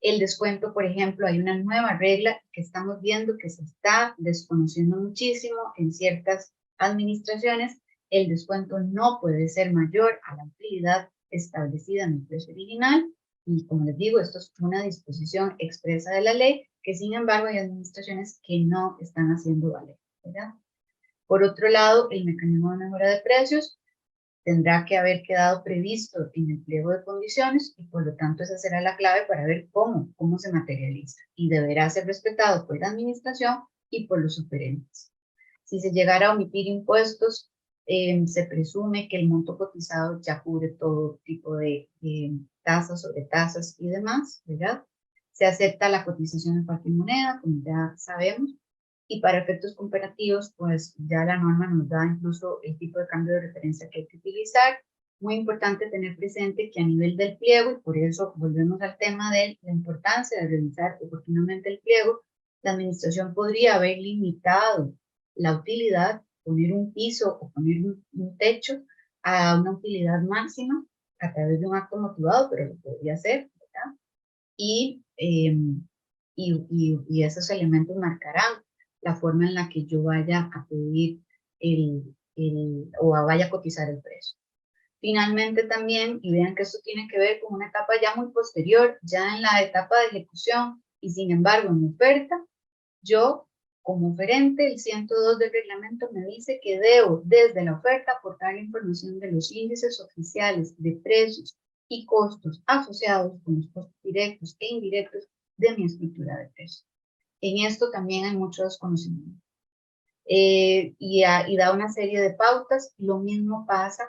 Speaker 2: El descuento, por ejemplo, hay una nueva regla que estamos viendo que se está desconociendo muchísimo en ciertas administraciones. El descuento no puede ser mayor a la utilidad establecida en el precio original. Y como les digo, esto es una disposición expresa de la ley, que sin embargo hay administraciones que no están haciendo valer, ¿verdad? Por otro lado, el mecanismo de mejora de precios tendrá que haber quedado previsto en el pliego de condiciones y por lo tanto esa será la clave para ver cómo se materializa y deberá ser respetado por la administración y por los oferentes. Si se llegara a omitir impuestos, se presume que el monto cotizado ya cubre todo tipo de tasas, sobretasas y demás, ¿verdad? Se acepta la cotización en cualquier moneda, como ya sabemos, y para efectos comparativos, pues ya la norma nos da incluso el tipo de cambio de referencia que hay que utilizar. Muy importante tener presente que a nivel del pliego, y por eso volvemos al tema de la importancia de revisar oportunamente el pliego, la administración podría haber limitado la utilidad, poner un piso o poner un techo a una utilidad máxima a través de un acto motivado, pero lo podría hacer, ¿verdad? Y esos elementos marcarán la forma en la que yo vaya a pedir o vaya a cotizar el precio. Finalmente también, y vean que esto tiene que ver con una etapa ya muy posterior, ya en la etapa de ejecución, y sin embargo en oferta, yo como oferente, el 102 del reglamento me dice que debo desde la oferta aportar la información de los índices oficiales de precios y costos asociados con los costos directos e indirectos de mi estructura de precios. En esto también hay mucho desconocimiento. Y da una serie de pautas. Lo mismo pasa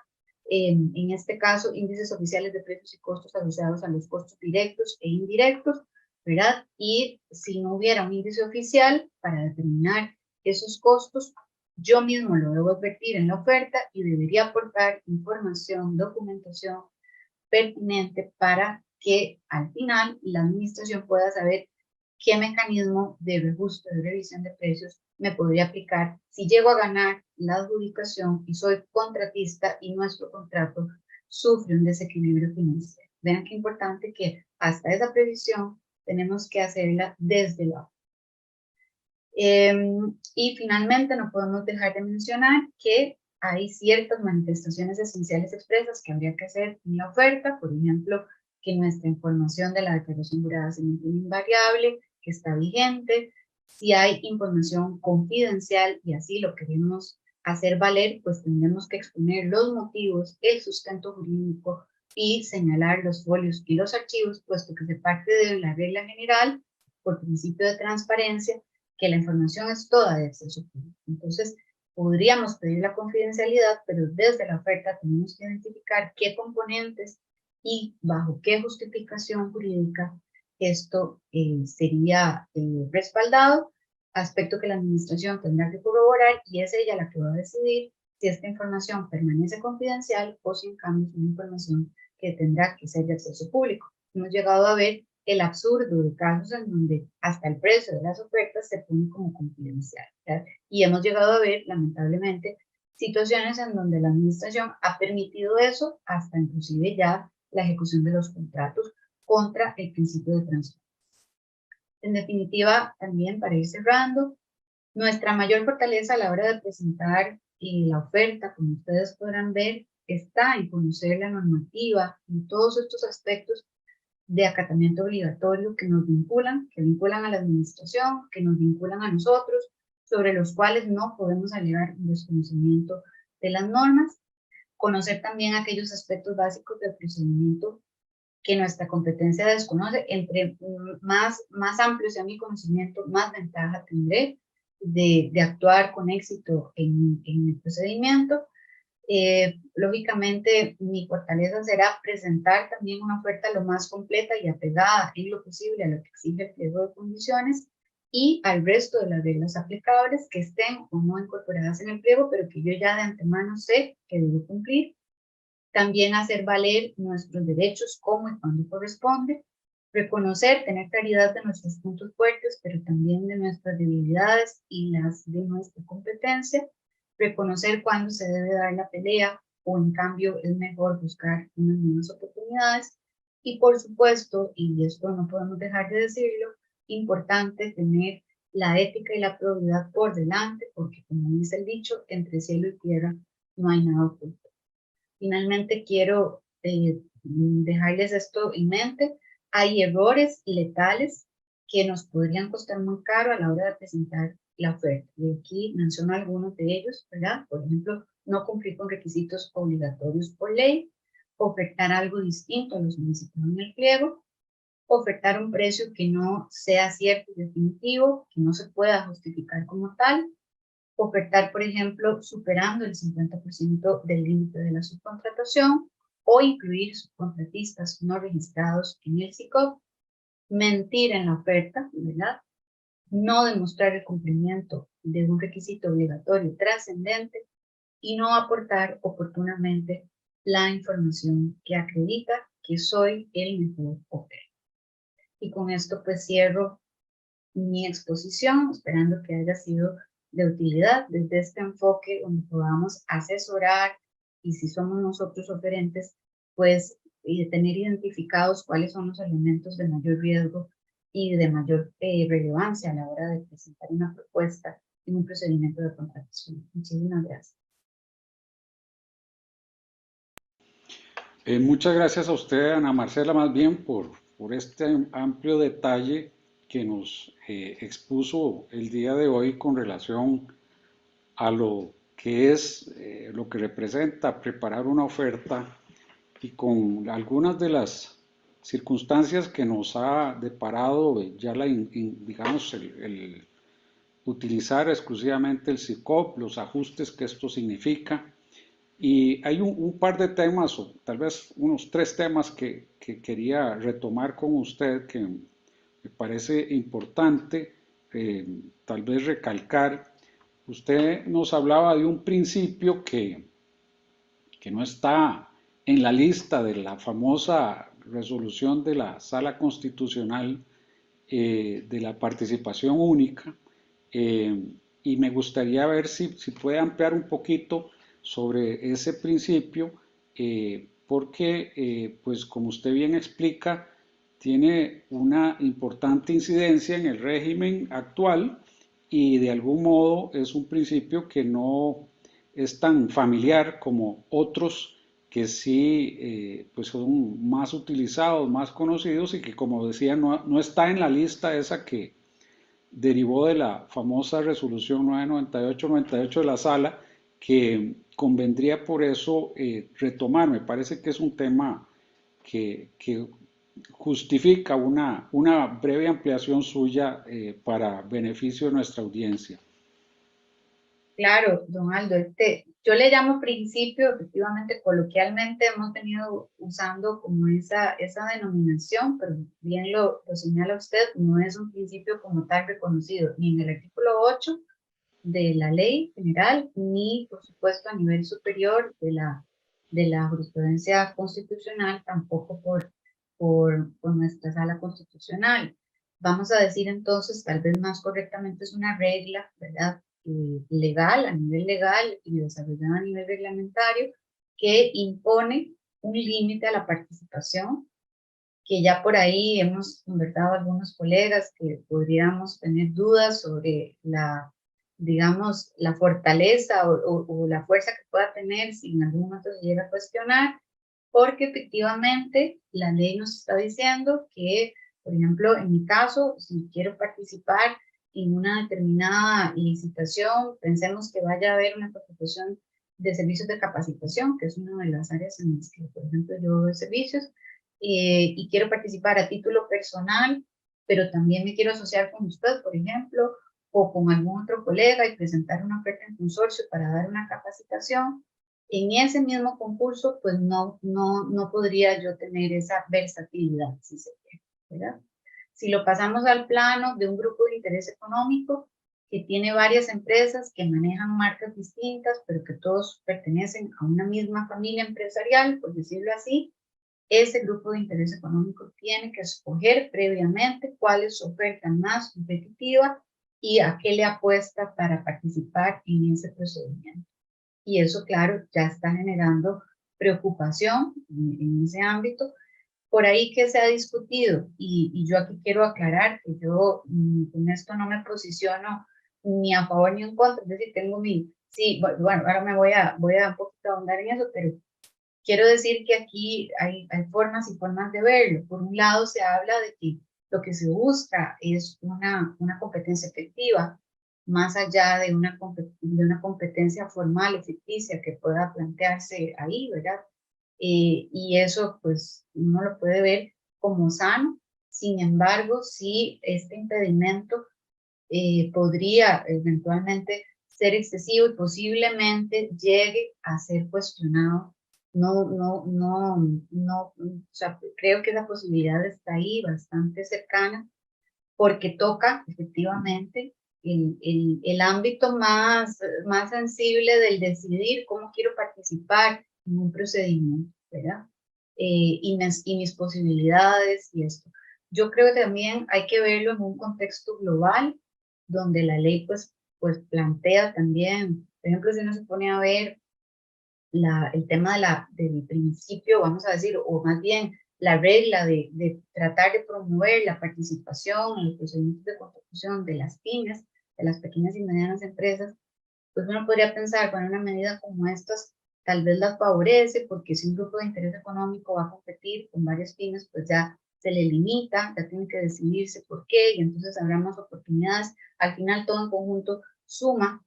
Speaker 2: en este caso, índices oficiales de precios y costos asociados a los costos directos e indirectos, ¿verdad? Y si no hubiera un índice oficial para determinar esos costos, yo mismo lo debo advertir en la oferta y debería aportar información, documentación pertinente para que al final la administración pueda saber qué mecanismo de reajuste de revisión de precios me podría aplicar si llego a ganar la adjudicación y soy contratista y nuestro contrato sufre un desequilibrio financiero. Vean qué importante que hasta esa previsión tenemos que hacerla desde la y finalmente no podemos dejar de mencionar que hay ciertas manifestaciones esenciales expresas que habría que hacer en la oferta, por ejemplo, que nuestra información de la declaración jurada se mantiene invariable, que está vigente. Si hay información confidencial y así lo queremos hacer valer, pues tendremos que exponer los motivos, el sustento jurídico y señalar los folios y los archivos, puesto que se parte de la regla general por principio de transparencia, que la información es toda de acceso público. Entonces, podríamos pedir la confidencialidad, pero desde la oferta tenemos que identificar qué componentes y bajo qué justificación jurídica esto sería respaldado, aspecto que la administración tendrá que corroborar y es ella la que va a decidir si esta información permanece confidencial o si en cambio es una información que tendrá que ser de acceso público. Hemos llegado a ver el absurdo de casos en donde hasta el precio de las ofertas se pone como confidencial, ¿verdad? Y hemos llegado a ver, lamentablemente, situaciones en donde la administración ha permitido eso, hasta inclusive ya la ejecución de los contratos contra el principio de transparencia. En definitiva, también para ir cerrando, nuestra mayor fortaleza a la hora de presentar la oferta, como ustedes podrán ver, está en conocer la normativa y todos estos aspectos de acatamiento obligatorio que nos vinculan, a la administración, que nos vinculan a nosotros, sobre los cuales no podemos alegar un desconocimiento de las normas. Conocer también aquellos aspectos básicos del procedimiento que nuestra competencia desconoce. Entre más amplio sea mi conocimiento, más ventaja tendré de actuar con éxito en el procedimiento. Lógicamente, mi fortaleza será presentar también una oferta lo más completa y apegada en lo posible a lo que exige el pliego de condiciones y al resto de las reglas aplicables que estén o no incorporadas en el pliego, pero que yo ya de antemano sé que debo cumplir. También hacer valer nuestros derechos como y cuando corresponde. Reconocer, tener claridad de nuestros puntos fuertes, pero también de nuestras debilidades y las de nuestra competencia. Reconocer cuándo se debe dar la pelea o en cambio es mejor buscar unas nuevas oportunidades. Y por supuesto, y esto no podemos dejar de decirlo, importante tener la ética y la probidad por delante, porque como dice el dicho, entre cielo y tierra no hay nada oculto. Finalmente quiero dejarles esto en mente. Hay errores letales que nos podrían costar muy caro a la hora de presentar la oferta. Y aquí menciono algunos de ellos, ¿verdad? Por ejemplo, no cumplir con requisitos obligatorios por ley, ofertar algo distinto a lo solicitado en el pliego, ofertar un precio que no sea cierto y definitivo, que no se pueda justificar como tal, ofertar, por ejemplo, superando el 50% del límite de la subcontratación o incluir subcontratistas no registrados en el SICOP, mentir en la oferta, ¿verdad? No demostrar el cumplimiento de un requisito obligatorio trascendente y no aportar oportunamente la información que acredita que soy el mejor oferente. Y con esto pues cierro mi exposición, esperando que haya sido de utilidad desde este enfoque donde podamos asesorar y si somos nosotros oferentes, pues tener identificados cuáles son los elementos de mayor riesgo y de mayor relevancia a la hora de presentar una propuesta en un procedimiento de contratación. Muchísimas gracias.
Speaker 1: Muchas gracias a usted, Ana Marcela, más bien por este amplio detalle que nos expuso el día de hoy con relación a lo que es, lo que representa preparar una oferta y con algunas de las circunstancias que nos ha deparado ya digamos el utilizar exclusivamente el SICOP, los ajustes que esto significa. Y hay un par de temas, o tal vez unos 3 temas que quería retomar con usted, que me parece importante tal vez recalcar. Usted nos hablaba de un principio que no está en la lista de la famosa resolución de la Sala Constitucional de la participación única, y me gustaría ver si puede ampliar un poquito sobre ese principio, porque, pues como usted bien explica, tiene una importante incidencia en el régimen actual y de algún modo es un principio que no es tan familiar como otros que sí pues son más utilizados, más conocidos y que como decía no está en la lista esa que derivó de la famosa resolución 998-98 de la sala, que convendría por eso retomar. Me parece que es un tema que justifica una breve ampliación suya para beneficio de nuestra audiencia.
Speaker 2: Claro, don Aldo, yo le llamo principio, efectivamente, coloquialmente hemos venido usando como esa denominación, pero bien lo señala usted, no es un principio como tal reconocido, ni en el artículo 8 de la ley general, ni por supuesto a nivel superior de la jurisprudencia constitucional, tampoco por nuestra sala constitucional. Vamos a decir entonces, tal vez más correctamente es una regla, ¿verdad? legal, a nivel legal y desarrollado a nivel reglamentario, que impone un límite a la participación, que ya por ahí hemos conversado algunos colegas que podríamos tener dudas sobre la, digamos, la fortaleza o la fuerza que pueda tener si en algún momento se llega a cuestionar, porque efectivamente la ley nos está diciendo que, por ejemplo, en mi caso, si quiero participar en una determinada licitación, pensemos que vaya a haber una contratación de servicios de capacitación, que es una de las áreas en las que, por ejemplo, yo doy servicios, y quiero participar a título personal, pero también me quiero asociar con usted, por ejemplo, o con algún otro colega y presentar una oferta en consorcio para dar una capacitación. En ese mismo concurso, pues no podría yo tener esa versatilidad, si se quiere, ¿verdad? Si lo pasamos al plano de un grupo de interés económico que tiene varias empresas que manejan marcas distintas, pero que todos pertenecen a una misma familia empresarial, por decirlo así, ese grupo de interés económico tiene que escoger previamente cuál es su oferta más competitiva y a qué le apuesta para participar en ese procedimiento. Y eso, claro, ya está generando preocupación en ese ámbito. Por ahí que se ha discutido, y yo aquí quiero aclarar que yo con esto no me posiciono ni a favor ni en contra, es decir, tengo mi, sí, bueno, ahora me voy a un poquito ahondar en eso, pero quiero decir que aquí hay formas y formas de verlo. Por un lado se habla de que lo que se busca es una competencia efectiva, más allá de una competencia formal y ficticia que pueda plantearse ahí, ¿verdad? Y eso pues uno lo puede ver como sano. Sin embargo, sí, este impedimento podría eventualmente ser excesivo y posiblemente llegue a ser cuestionado. O sea, creo que la posibilidad está ahí bastante cercana porque toca efectivamente el ámbito más sensible del decidir cómo quiero participar en un procedimiento, ¿verdad? Y mis posibilidades y esto. Yo creo que también hay que verlo en un contexto global, donde la ley pues plantea también, por ejemplo, si uno se pone a ver el tema del principio, vamos a decir, o más bien la regla de tratar de promover la participación en los procedimientos de construcción de las pymes, de las pequeñas y medianas empresas, pues uno podría pensar, bueno, una medida como estas tal vez las favorece, porque si un grupo de interés económico va a competir con varias pymes, pues ya se le limita, ya tiene que decidirse por qué, y entonces habrá más oportunidades. Al final todo en conjunto suma,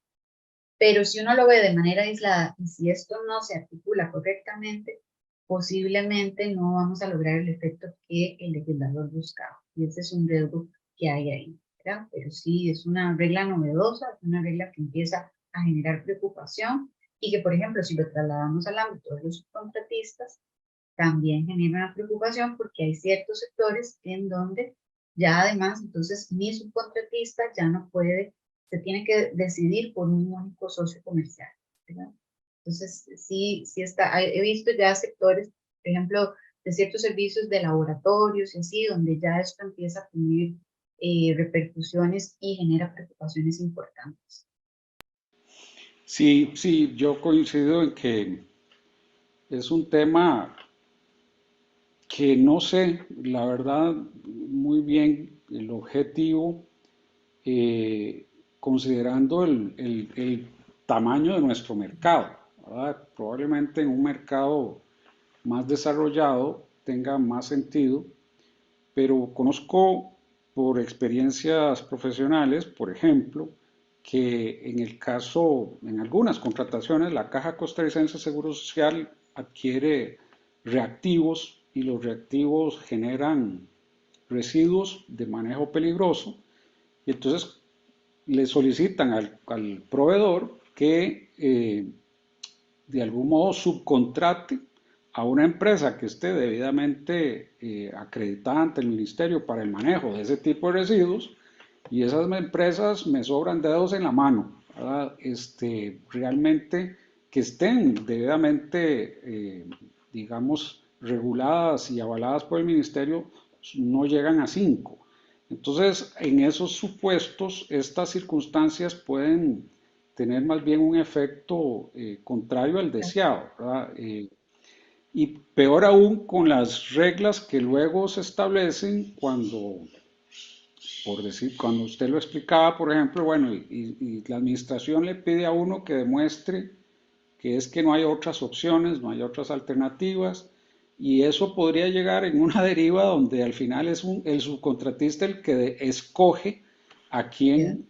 Speaker 2: pero si uno lo ve de manera aislada y si esto no se articula correctamente, posiblemente no vamos a lograr el efecto que el legislador buscaba. Y ese es un riesgo que hay ahí, ¿verdad? Pero sí, es una regla novedosa, es una regla que empieza a generar preocupación y que, por ejemplo, si lo trasladamos al ámbito de los subcontratistas, también genera una preocupación porque hay ciertos sectores en donde ya además, entonces, mi subcontratista ya no puede, se tiene que decidir por un único socio comercial, ¿verdad? Entonces, sí está, he visto ya sectores, por ejemplo, de ciertos servicios de laboratorios y así, donde ya esto empieza a tener repercusiones y genera preocupaciones importantes.
Speaker 1: Sí, sí, yo coincido en que es un tema que no sé, la verdad, muy bien el objetivo, eh, considerando el tamaño de nuestro mercado, ¿verdad? Probablemente en un mercado más desarrollado tenga más sentido, pero conozco por experiencias profesionales, por ejemplo, que en el caso, en algunas contrataciones, la Caja Costarricense de Seguro Social adquiere reactivos y los reactivos generan residuos de manejo peligroso y entonces le solicitan al proveedor que de algún modo subcontrate a una empresa que esté debidamente acreditada ante el ministerio para el manejo de ese tipo de residuos y esas empresas me sobran dedos en la mano, ¿verdad? Realmente que estén debidamente, digamos, reguladas y avaladas por el ministerio, no llegan a 5. Entonces, en esos supuestos, estas circunstancias pueden tener más bien un efecto contrario al deseado, ¿verdad? Y peor aún con las reglas que luego se establecen cuando, por decir, cuando usted lo explicaba, por ejemplo, bueno, y la administración le pide a uno que demuestre que es que no hay otras opciones, no hay otras alternativas, y eso podría llegar en una deriva donde al final es el subcontratista el que escoge a
Speaker 2: Ya.
Speaker 1: quién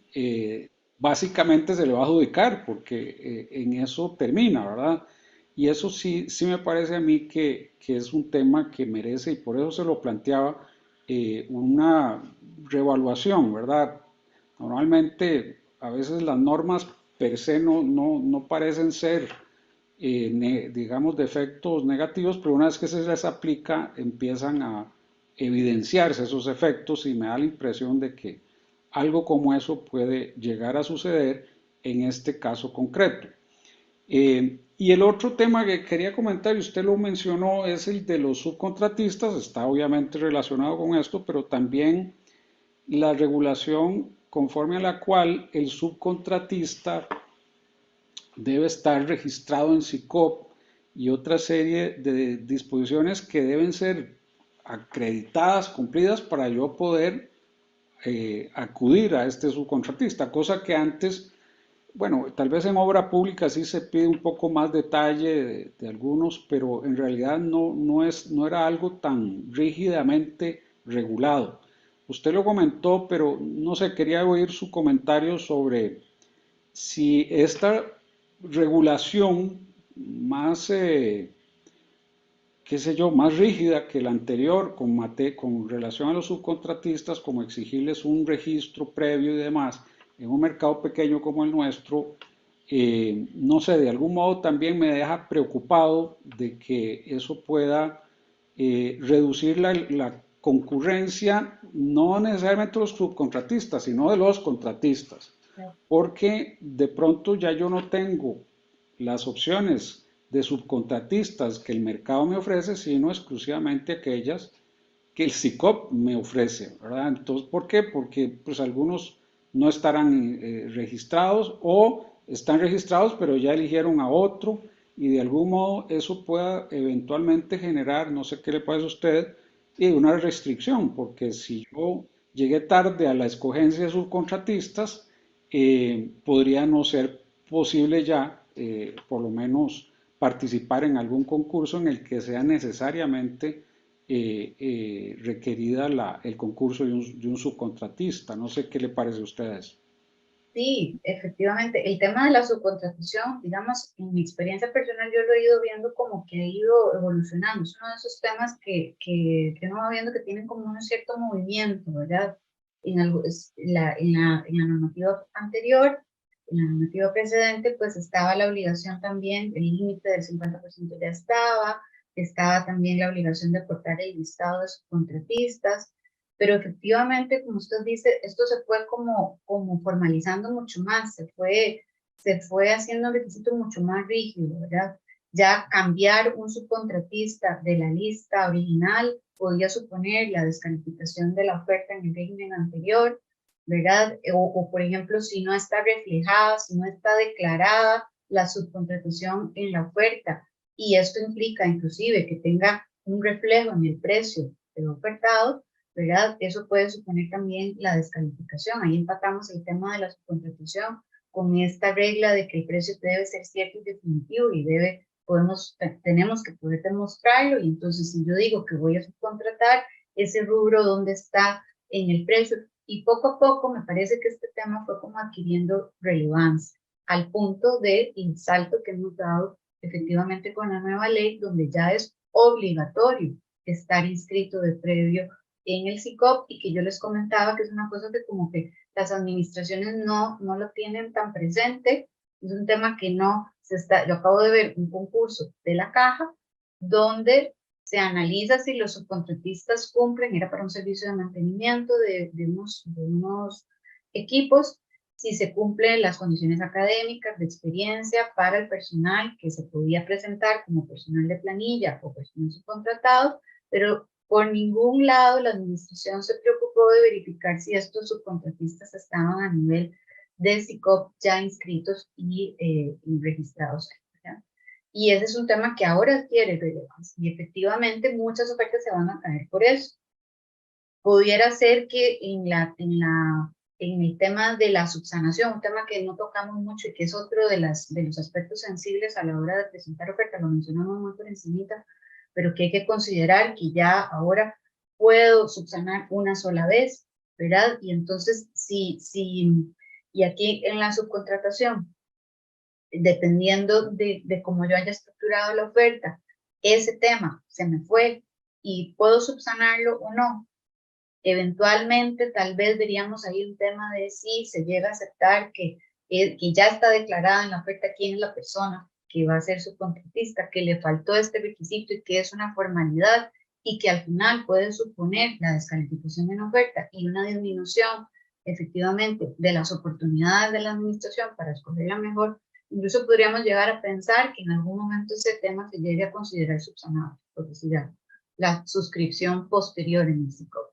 Speaker 1: básicamente se le va a adjudicar, porque en eso termina, ¿verdad? Y eso sí, sí me parece a mí que es un tema que merece, y por eso se lo planteaba, una reevaluación, ¿verdad? Normalmente, a veces las normas per se no parecen ser, digamos, de efectos negativos, pero una vez que se les aplica, empiezan a evidenciarse esos efectos y me da la impresión de que algo como eso puede llegar a suceder en este caso concreto. Y el otro tema que quería comentar, y usted lo mencionó, es el de los subcontratistas, está obviamente relacionado con esto, pero también la regulación conforme a la cual el subcontratista debe estar registrado en SICOP y otra serie de disposiciones que deben ser acreditadas, cumplidas para yo poder acudir a este subcontratista, cosa que antes, bueno, tal vez en obra pública sí se pide un poco más detalle de algunos, pero en realidad no era algo tan rígidamente regulado. Usted lo comentó, pero no sé, quería oír su comentario sobre si esta regulación más, qué sé yo, más rígida que la anterior con relación a los subcontratistas, como exigirles un registro previo y demás, en un mercado pequeño como el nuestro, no sé, de algún modo también me deja preocupado de que eso pueda reducir la concurrencia, no necesariamente de los subcontratistas, sino de los contratistas, porque de pronto ya yo no tengo las opciones de subcontratistas que el mercado me ofrece, sino exclusivamente aquellas que el SICOP me ofrece, ¿verdad? Entonces, ¿por qué? Porque pues algunos no estarán registrados o están registrados pero ya eligieron a otro y de algún modo eso pueda eventualmente generar, no sé qué le parece a usted, una restricción, porque si yo llegué tarde a la escogencia de subcontratistas, podría no ser posible ya, por lo menos, participar en algún concurso en el que sea necesariamente requerida el concurso de un subcontratista. No sé qué le parece a ustedes.
Speaker 2: Sí, efectivamente, el tema de la subcontratación, digamos, en mi experiencia personal, yo lo he ido viendo como que ha ido evolucionando. Es uno de esos temas que uno va viendo que tienen como un cierto movimiento, ¿verdad? En la normativa anterior, en la normativa precedente, pues estaba la obligación también, el límite del 50% ya estaba también la obligación de aportar el listado de subcontratistas, pero efectivamente, como usted dice, esto se fue como formalizando mucho más, se fue haciendo un requisito mucho más rígido, ¿verdad? Ya cambiar un subcontratista de la lista original podía suponer la descalificación de la oferta en el régimen anterior, ¿verdad? O por ejemplo, si no está reflejada, si no está declarada la subcontratación en la oferta, y esto implica inclusive que tenga un reflejo en el precio del ofertado, ¿verdad? Eso puede suponer también la descalificación. Ahí empatamos el tema de la subcontratación con esta regla de que el precio debe ser cierto y definitivo y tenemos que poder demostrarlo. Y entonces, si yo digo que voy a subcontratar, ese rubro dónde está en el precio. Y poco a poco me parece que este tema fue como adquiriendo relevancia, al punto del salto que hemos dado efectivamente con la nueva ley, donde ya es obligatorio estar inscrito de previo en el SICOP, y que yo les comentaba que es una cosa que como que las administraciones no lo tienen tan presente. Es un tema que no se está, yo acabo de ver un concurso de la Caja donde se analiza si los subcontratistas cumplen, era para un servicio de mantenimiento de unos equipos, si se cumplen las condiciones académicas de experiencia para el personal que se podía presentar como personal de planilla o personal subcontratado, pero por ningún lado la administración se preocupó de verificar si estos subcontratistas estaban a nivel de SICOP ya inscritos y registrados, ¿verdad? Y ese es un tema que ahora adquiere relevancia y efectivamente muchas ofertas se van a caer por eso. Pudiera ser que en el tema de la subsanación, un tema que no tocamos mucho y que es otro de los aspectos sensibles a la hora de presentar oferta, lo mencionamos muy por encimita, pero que hay que considerar que ya ahora puedo subsanar una sola vez, ¿verdad? Y entonces, y aquí en la subcontratación, dependiendo de cómo yo haya estructurado la oferta, ese tema se me fue y puedo subsanarlo o no. Eventualmente, tal vez veríamos ahí un tema de si se llega a aceptar que ya está declarada en la oferta quién es la persona que va a ser su contratista, que le faltó este requisito y que es una formalidad y que al final puede suponer la descalificación en oferta y una disminución efectivamente de las oportunidades de la administración para escoger la mejor. Incluso podríamos llegar a pensar que en algún momento ese tema se llegue a considerar subsanado, por decir algo, la suscripción posterior en el SICOP.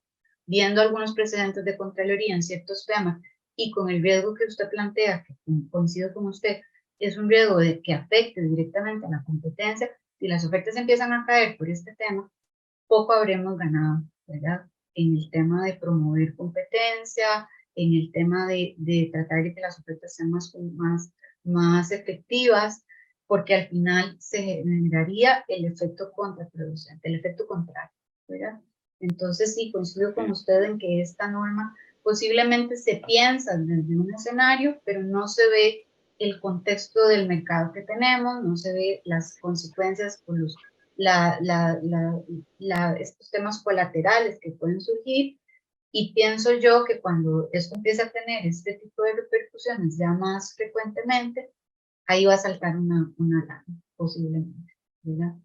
Speaker 2: Viendo algunos precedentes de Contraloría en ciertos temas y con el riesgo que usted plantea, que coincido con usted, es un riesgo de que afecte directamente a la competencia, si las ofertas empiezan a caer por este tema, poco habremos ganado, ¿verdad? En el tema de promover competencia, en el tema de tratar de que las ofertas sean más efectivas, porque al final se generaría el efecto contraproducente, el efecto contrario, ¿verdad? Entonces sí, coincido con usted en que esta norma posiblemente se piensa desde un escenario, pero no se ve el contexto del mercado que tenemos, no se ve las consecuencias por estos temas colaterales que pueden surgir, y pienso yo que cuando esto empieza a tener este tipo de repercusiones ya más frecuentemente, ahí va a saltar una alarma, posiblemente, ¿verdad?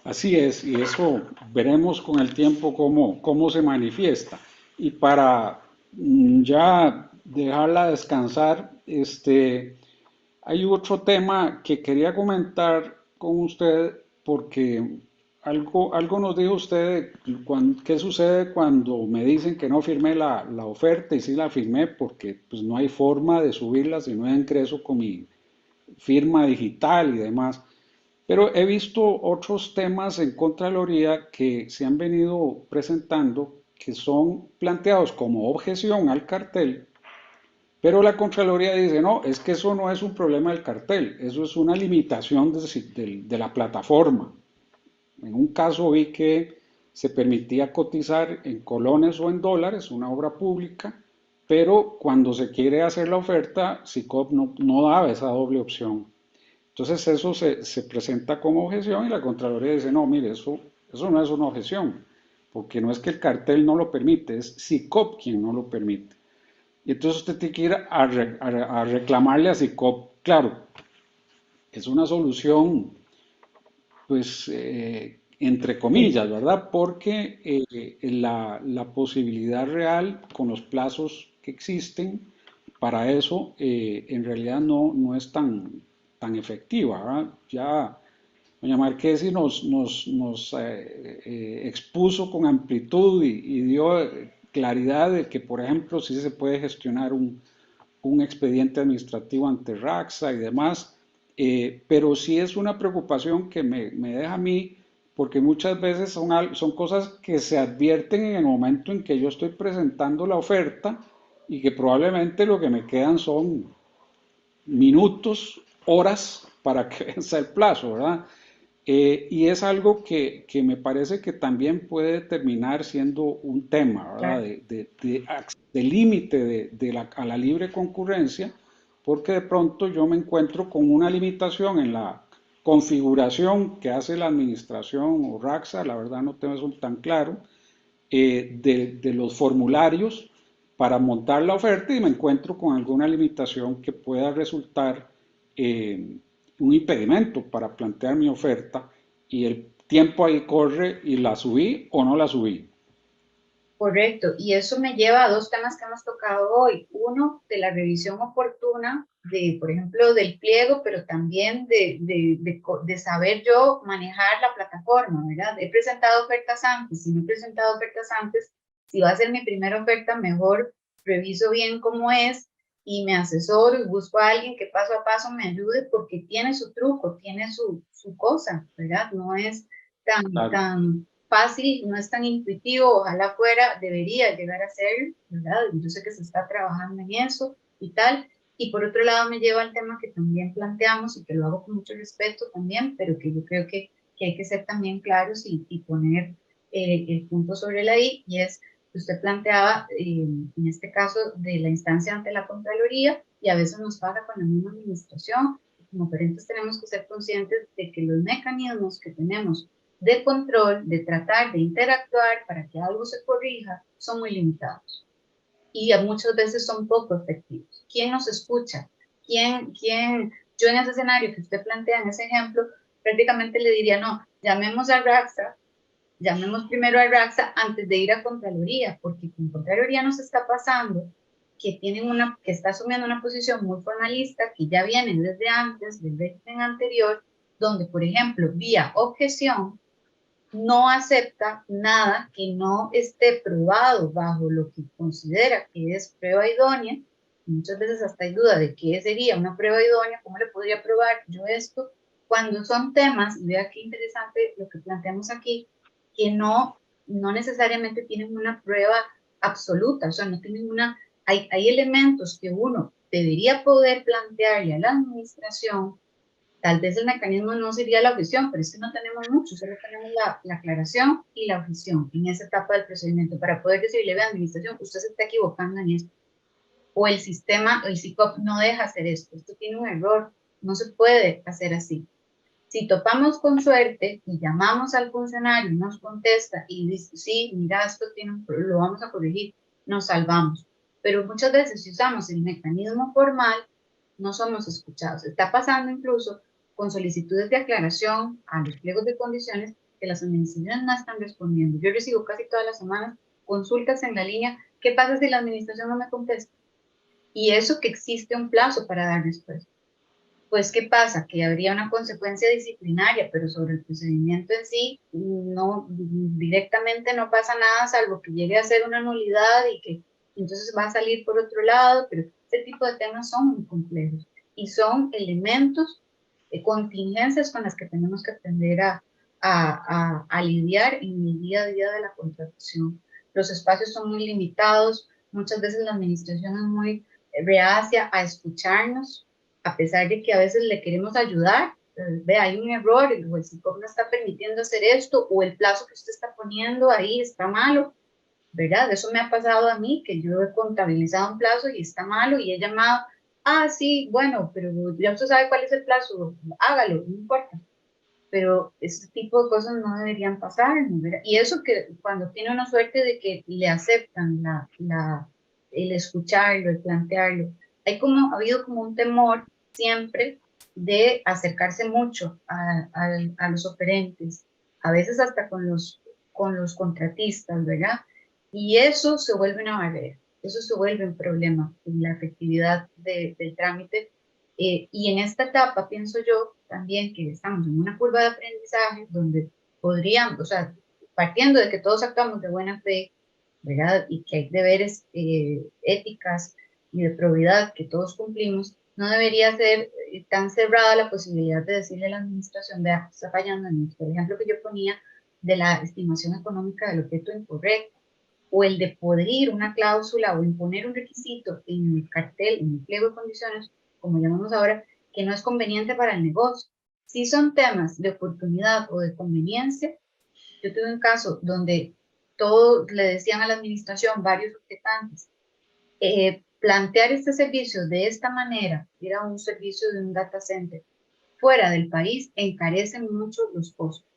Speaker 1: Así es, y eso veremos con el tiempo cómo se manifiesta. Y para ya dejarla descansar, hay otro tema que quería comentar con usted porque algo nos dijo usted, qué sucede cuando me dicen que no firmé la oferta y sí la firmé porque pues, no hay forma de subirla si no hay ingreso con mi firma digital y demás. Pero he visto otros temas en Contraloría que se han venido presentando que son planteados como objeción al cartel, pero la Contraloría dice, no, es que eso no es un problema del cartel, eso es una limitación de la plataforma. En un caso vi que se permitía cotizar en colones o en dólares, una obra pública, pero cuando se quiere hacer la oferta, SICOP no daba esa doble opción. Entonces eso se presenta como objeción y la Contraloría dice, no, mire, eso no es una objeción, porque no es que el cartel no lo permite, es SICOP quien no lo permite. Y entonces usted tiene que ir a reclamarle a SICOP. Claro, es una solución, pues, entre comillas, ¿verdad? Porque la posibilidad real con los plazos que existen para eso, en realidad no es tan efectiva, ¿verdad? Ya doña Marquesi nos expuso con amplitud y dio claridad de que, por ejemplo, sí se puede gestionar un expediente administrativo ante RAXA y demás, pero sí es una preocupación que me deja a mí, porque muchas veces son cosas que se advierten en el momento en que yo estoy presentando la oferta y que probablemente lo que me quedan son minutos, horas para que venza el plazo, ¿verdad? Y es algo que me parece que también puede terminar siendo un tema, ¿verdad?
Speaker 2: Claro.
Speaker 1: De límite a la libre concurrencia, porque de pronto yo me encuentro con una limitación en la configuración que hace la administración o RAXA, la verdad no tengo eso tan claro, de los formularios para montar la oferta y me encuentro con alguna limitación que pueda resultar un impedimento para plantear mi oferta y el tiempo ahí corre y la subí o no la subí.
Speaker 2: Correcto, y eso me lleva a dos temas que hemos tocado hoy. Uno, de la revisión oportuna por ejemplo, del pliego, pero también de saber yo manejar la plataforma, ¿verdad? He presentado ofertas antes, si no he presentado ofertas antes, si va a ser mi primera oferta, mejor reviso bien cómo es y me asesoro y busco a alguien que paso a paso me ayude porque tiene su truco, tiene su cosa, ¿verdad? No es tan fácil, no es tan intuitivo, ojalá fuera, debería llegar a ser, ¿verdad? Yo sé que se está trabajando en eso y tal. Y por otro lado me lleva al tema que también planteamos y que lo hago con mucho respeto también, pero que yo creo que hay que ser también claros y poner el punto sobre la I, y es que usted planteaba, en este caso, de la instancia ante la Contraloría, y a veces nos pasa con la misma administración. Como gerentes tenemos que ser conscientes de que los mecanismos que tenemos de control, de tratar de interactuar para que algo se corrija, son muy limitados y muchas veces son poco efectivos. ¿Quién nos escucha? Yo en ese escenario que usted plantea, en ese ejemplo, prácticamente le diría, no, llamemos a RAXA, llamemos primero a RAXA antes de ir a Contraloría, porque con Contraloría nos está pasando que que está asumiendo una posición muy formalista, que ya viene desde antes, del régimen anterior, donde, por ejemplo, vía objeción, no acepta nada que no esté probado bajo lo que considera que es prueba idónea. Muchas veces hasta hay duda de qué sería una prueba idónea, cómo le podría probar yo esto, cuando son temas, y vea qué interesante lo que planteamos aquí, que no necesariamente tienen una prueba absoluta, o sea, no tienen hay elementos que uno debería poder plantearle a la administración. Tal vez el mecanismo no sería la objeción, pero es que no tenemos mucho, solo tenemos la aclaración y la objeción en esa etapa del procedimiento para poder decirle, ve, administración, usted se está equivocando en esto. O el sistema, el SICOP no deja hacer esto tiene un error, no se puede hacer así. Si topamos con suerte y llamamos al funcionario y nos contesta y dice, sí, mira, lo vamos a corregir, nos salvamos. Pero muchas veces si usamos el mecanismo formal, no somos escuchados. Está pasando incluso con solicitudes de aclaración a los pliegos de condiciones que las administraciones no están respondiendo. Yo recibo casi todas las semanas consultas en la línea, ¿qué pasa si la administración no me contesta? Y eso que existe un plazo para dar respuesta. Pues, ¿qué pasa? Que habría una consecuencia disciplinaria, pero sobre el procedimiento en sí, no, directamente no pasa nada, salvo que llegue a ser una nulidad y que entonces va a salir por otro lado, pero este tipo de temas son muy complejos y son elementos, contingencias con las que tenemos que aprender a lidiar en el día a día de la contratación. Los espacios son muy limitados, muchas veces la administración es muy reacia a escucharnos, a pesar de que a veces le queremos ayudar. Ve, hay un error, o el psicólogo no está permitiendo hacer esto, o el plazo que usted está poniendo ahí está malo, ¿verdad? Eso me ha pasado a mí, que yo he contabilizado un plazo y está malo, y he llamado, sí, bueno, pero ya usted sabe cuál es el plazo, hágalo, no importa. Pero ese tipo de cosas no deberían pasar, ¿verdad? Y eso que cuando tiene una suerte de que le aceptan el escucharlo, el plantearlo, ha habido como un temor siempre de acercarse mucho a los oferentes, a veces hasta con los contratistas, ¿verdad? Y eso se vuelve una barrera, eso se vuelve un problema en la efectividad del trámite. Y en esta etapa pienso yo también que estamos en una curva de aprendizaje donde podríamos, o sea, partiendo de que todos actuamos de buena fe, ¿verdad? Y que hay deberes éticas y de probidad que todos cumplimos, no debería ser tan cerrada la posibilidad de decirle a la administración, vea, está fallando en esto. Por ejemplo, que yo ponía de la estimación económica del objeto incorrecto, o el de poder ir una cláusula o imponer un requisito en el cartel, en el pliego de condiciones, como llamamos ahora, que no es conveniente para el negocio. Si son temas de oportunidad o de conveniencia, yo tuve un caso donde todos le decían a la administración, varios objetantes, plantear este servicio de esta manera, era un servicio de un data center, fuera del país, encarece mucho los costos.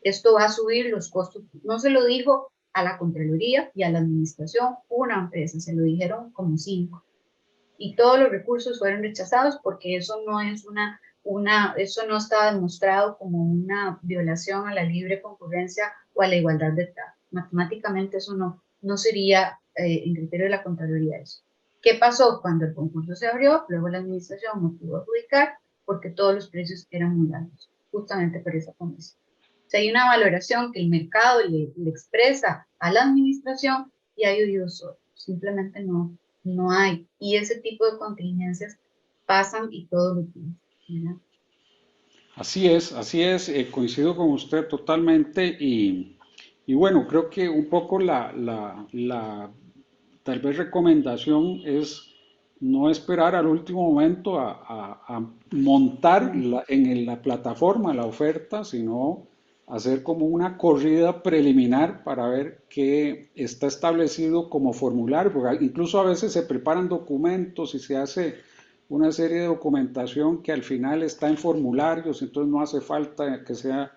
Speaker 2: Esto va a subir los costos. No se lo dijo a la Contraloría y a la administración una empresa, se lo dijeron como 5. Y todos los recursos fueron rechazados porque eso no es eso no está demostrado como una violación a la libre concurrencia o a la igualdad de trato. Matemáticamente eso no sería en criterio de la Contraloría eso. ¿Qué pasó? Cuando el concurso se abrió, luego la administración no pudo adjudicar porque todos los precios eran muy altos, justamente por esa condición. O sea, hay una valoración que el mercado le expresa a la administración y hay oídos sordos. Simplemente no no hay. Y ese tipo de contingencias pasan y todos los días, ¿verdad?
Speaker 1: Así es, coincido con usted totalmente y bueno, creo que un poco la tal vez recomendación es no esperar al último momento a montar en la plataforma la oferta, sino hacer como una corrida preliminar para ver qué está establecido como formulario, porque incluso a veces se preparan documentos y se hace una serie de documentación que al final está en formularios, entonces no hace falta que sea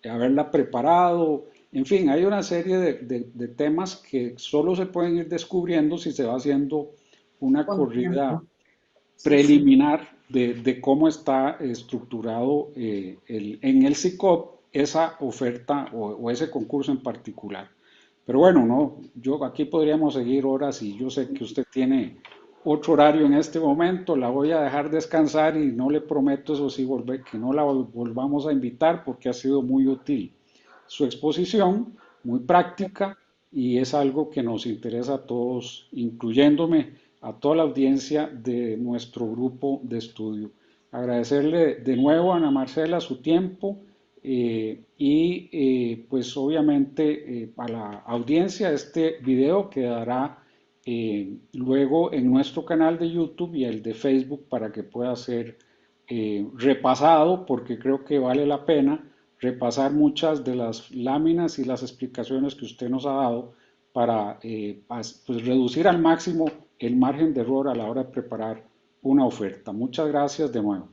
Speaker 1: haberla preparado. En fin, hay una serie de temas que solo se pueden ir descubriendo si se va haciendo una
Speaker 2: Con
Speaker 1: corrida
Speaker 2: tiempo. Sí, sí.
Speaker 1: preliminar de cómo está estructurado en el SICOP esa oferta o ese concurso en particular. Pero bueno, no, yo aquí podríamos seguir horas y yo sé que usted tiene otro horario en este momento, la voy a dejar descansar y no le prometo, eso sí, que no la volvamos a invitar porque ha sido muy útil su exposición, muy práctica y es algo que nos interesa a todos, incluyéndome a toda la audiencia de nuestro grupo de estudio. Agradecerle de nuevo a Ana Marcela su tiempo pues obviamente a la audiencia este video quedará luego en nuestro canal de YouTube y el de Facebook para que pueda ser repasado porque creo que vale la pena repasar muchas de las láminas y las explicaciones que usted nos ha dado para pues, reducir al máximo el margen de error a la hora de preparar una oferta. Muchas gracias de nuevo.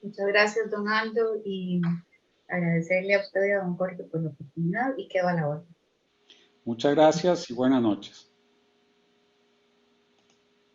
Speaker 2: Muchas gracias, don Aldo, y agradecerle a usted y a don Jorge por la oportunidad y quedo a la orden.
Speaker 1: Muchas gracias y buenas noches.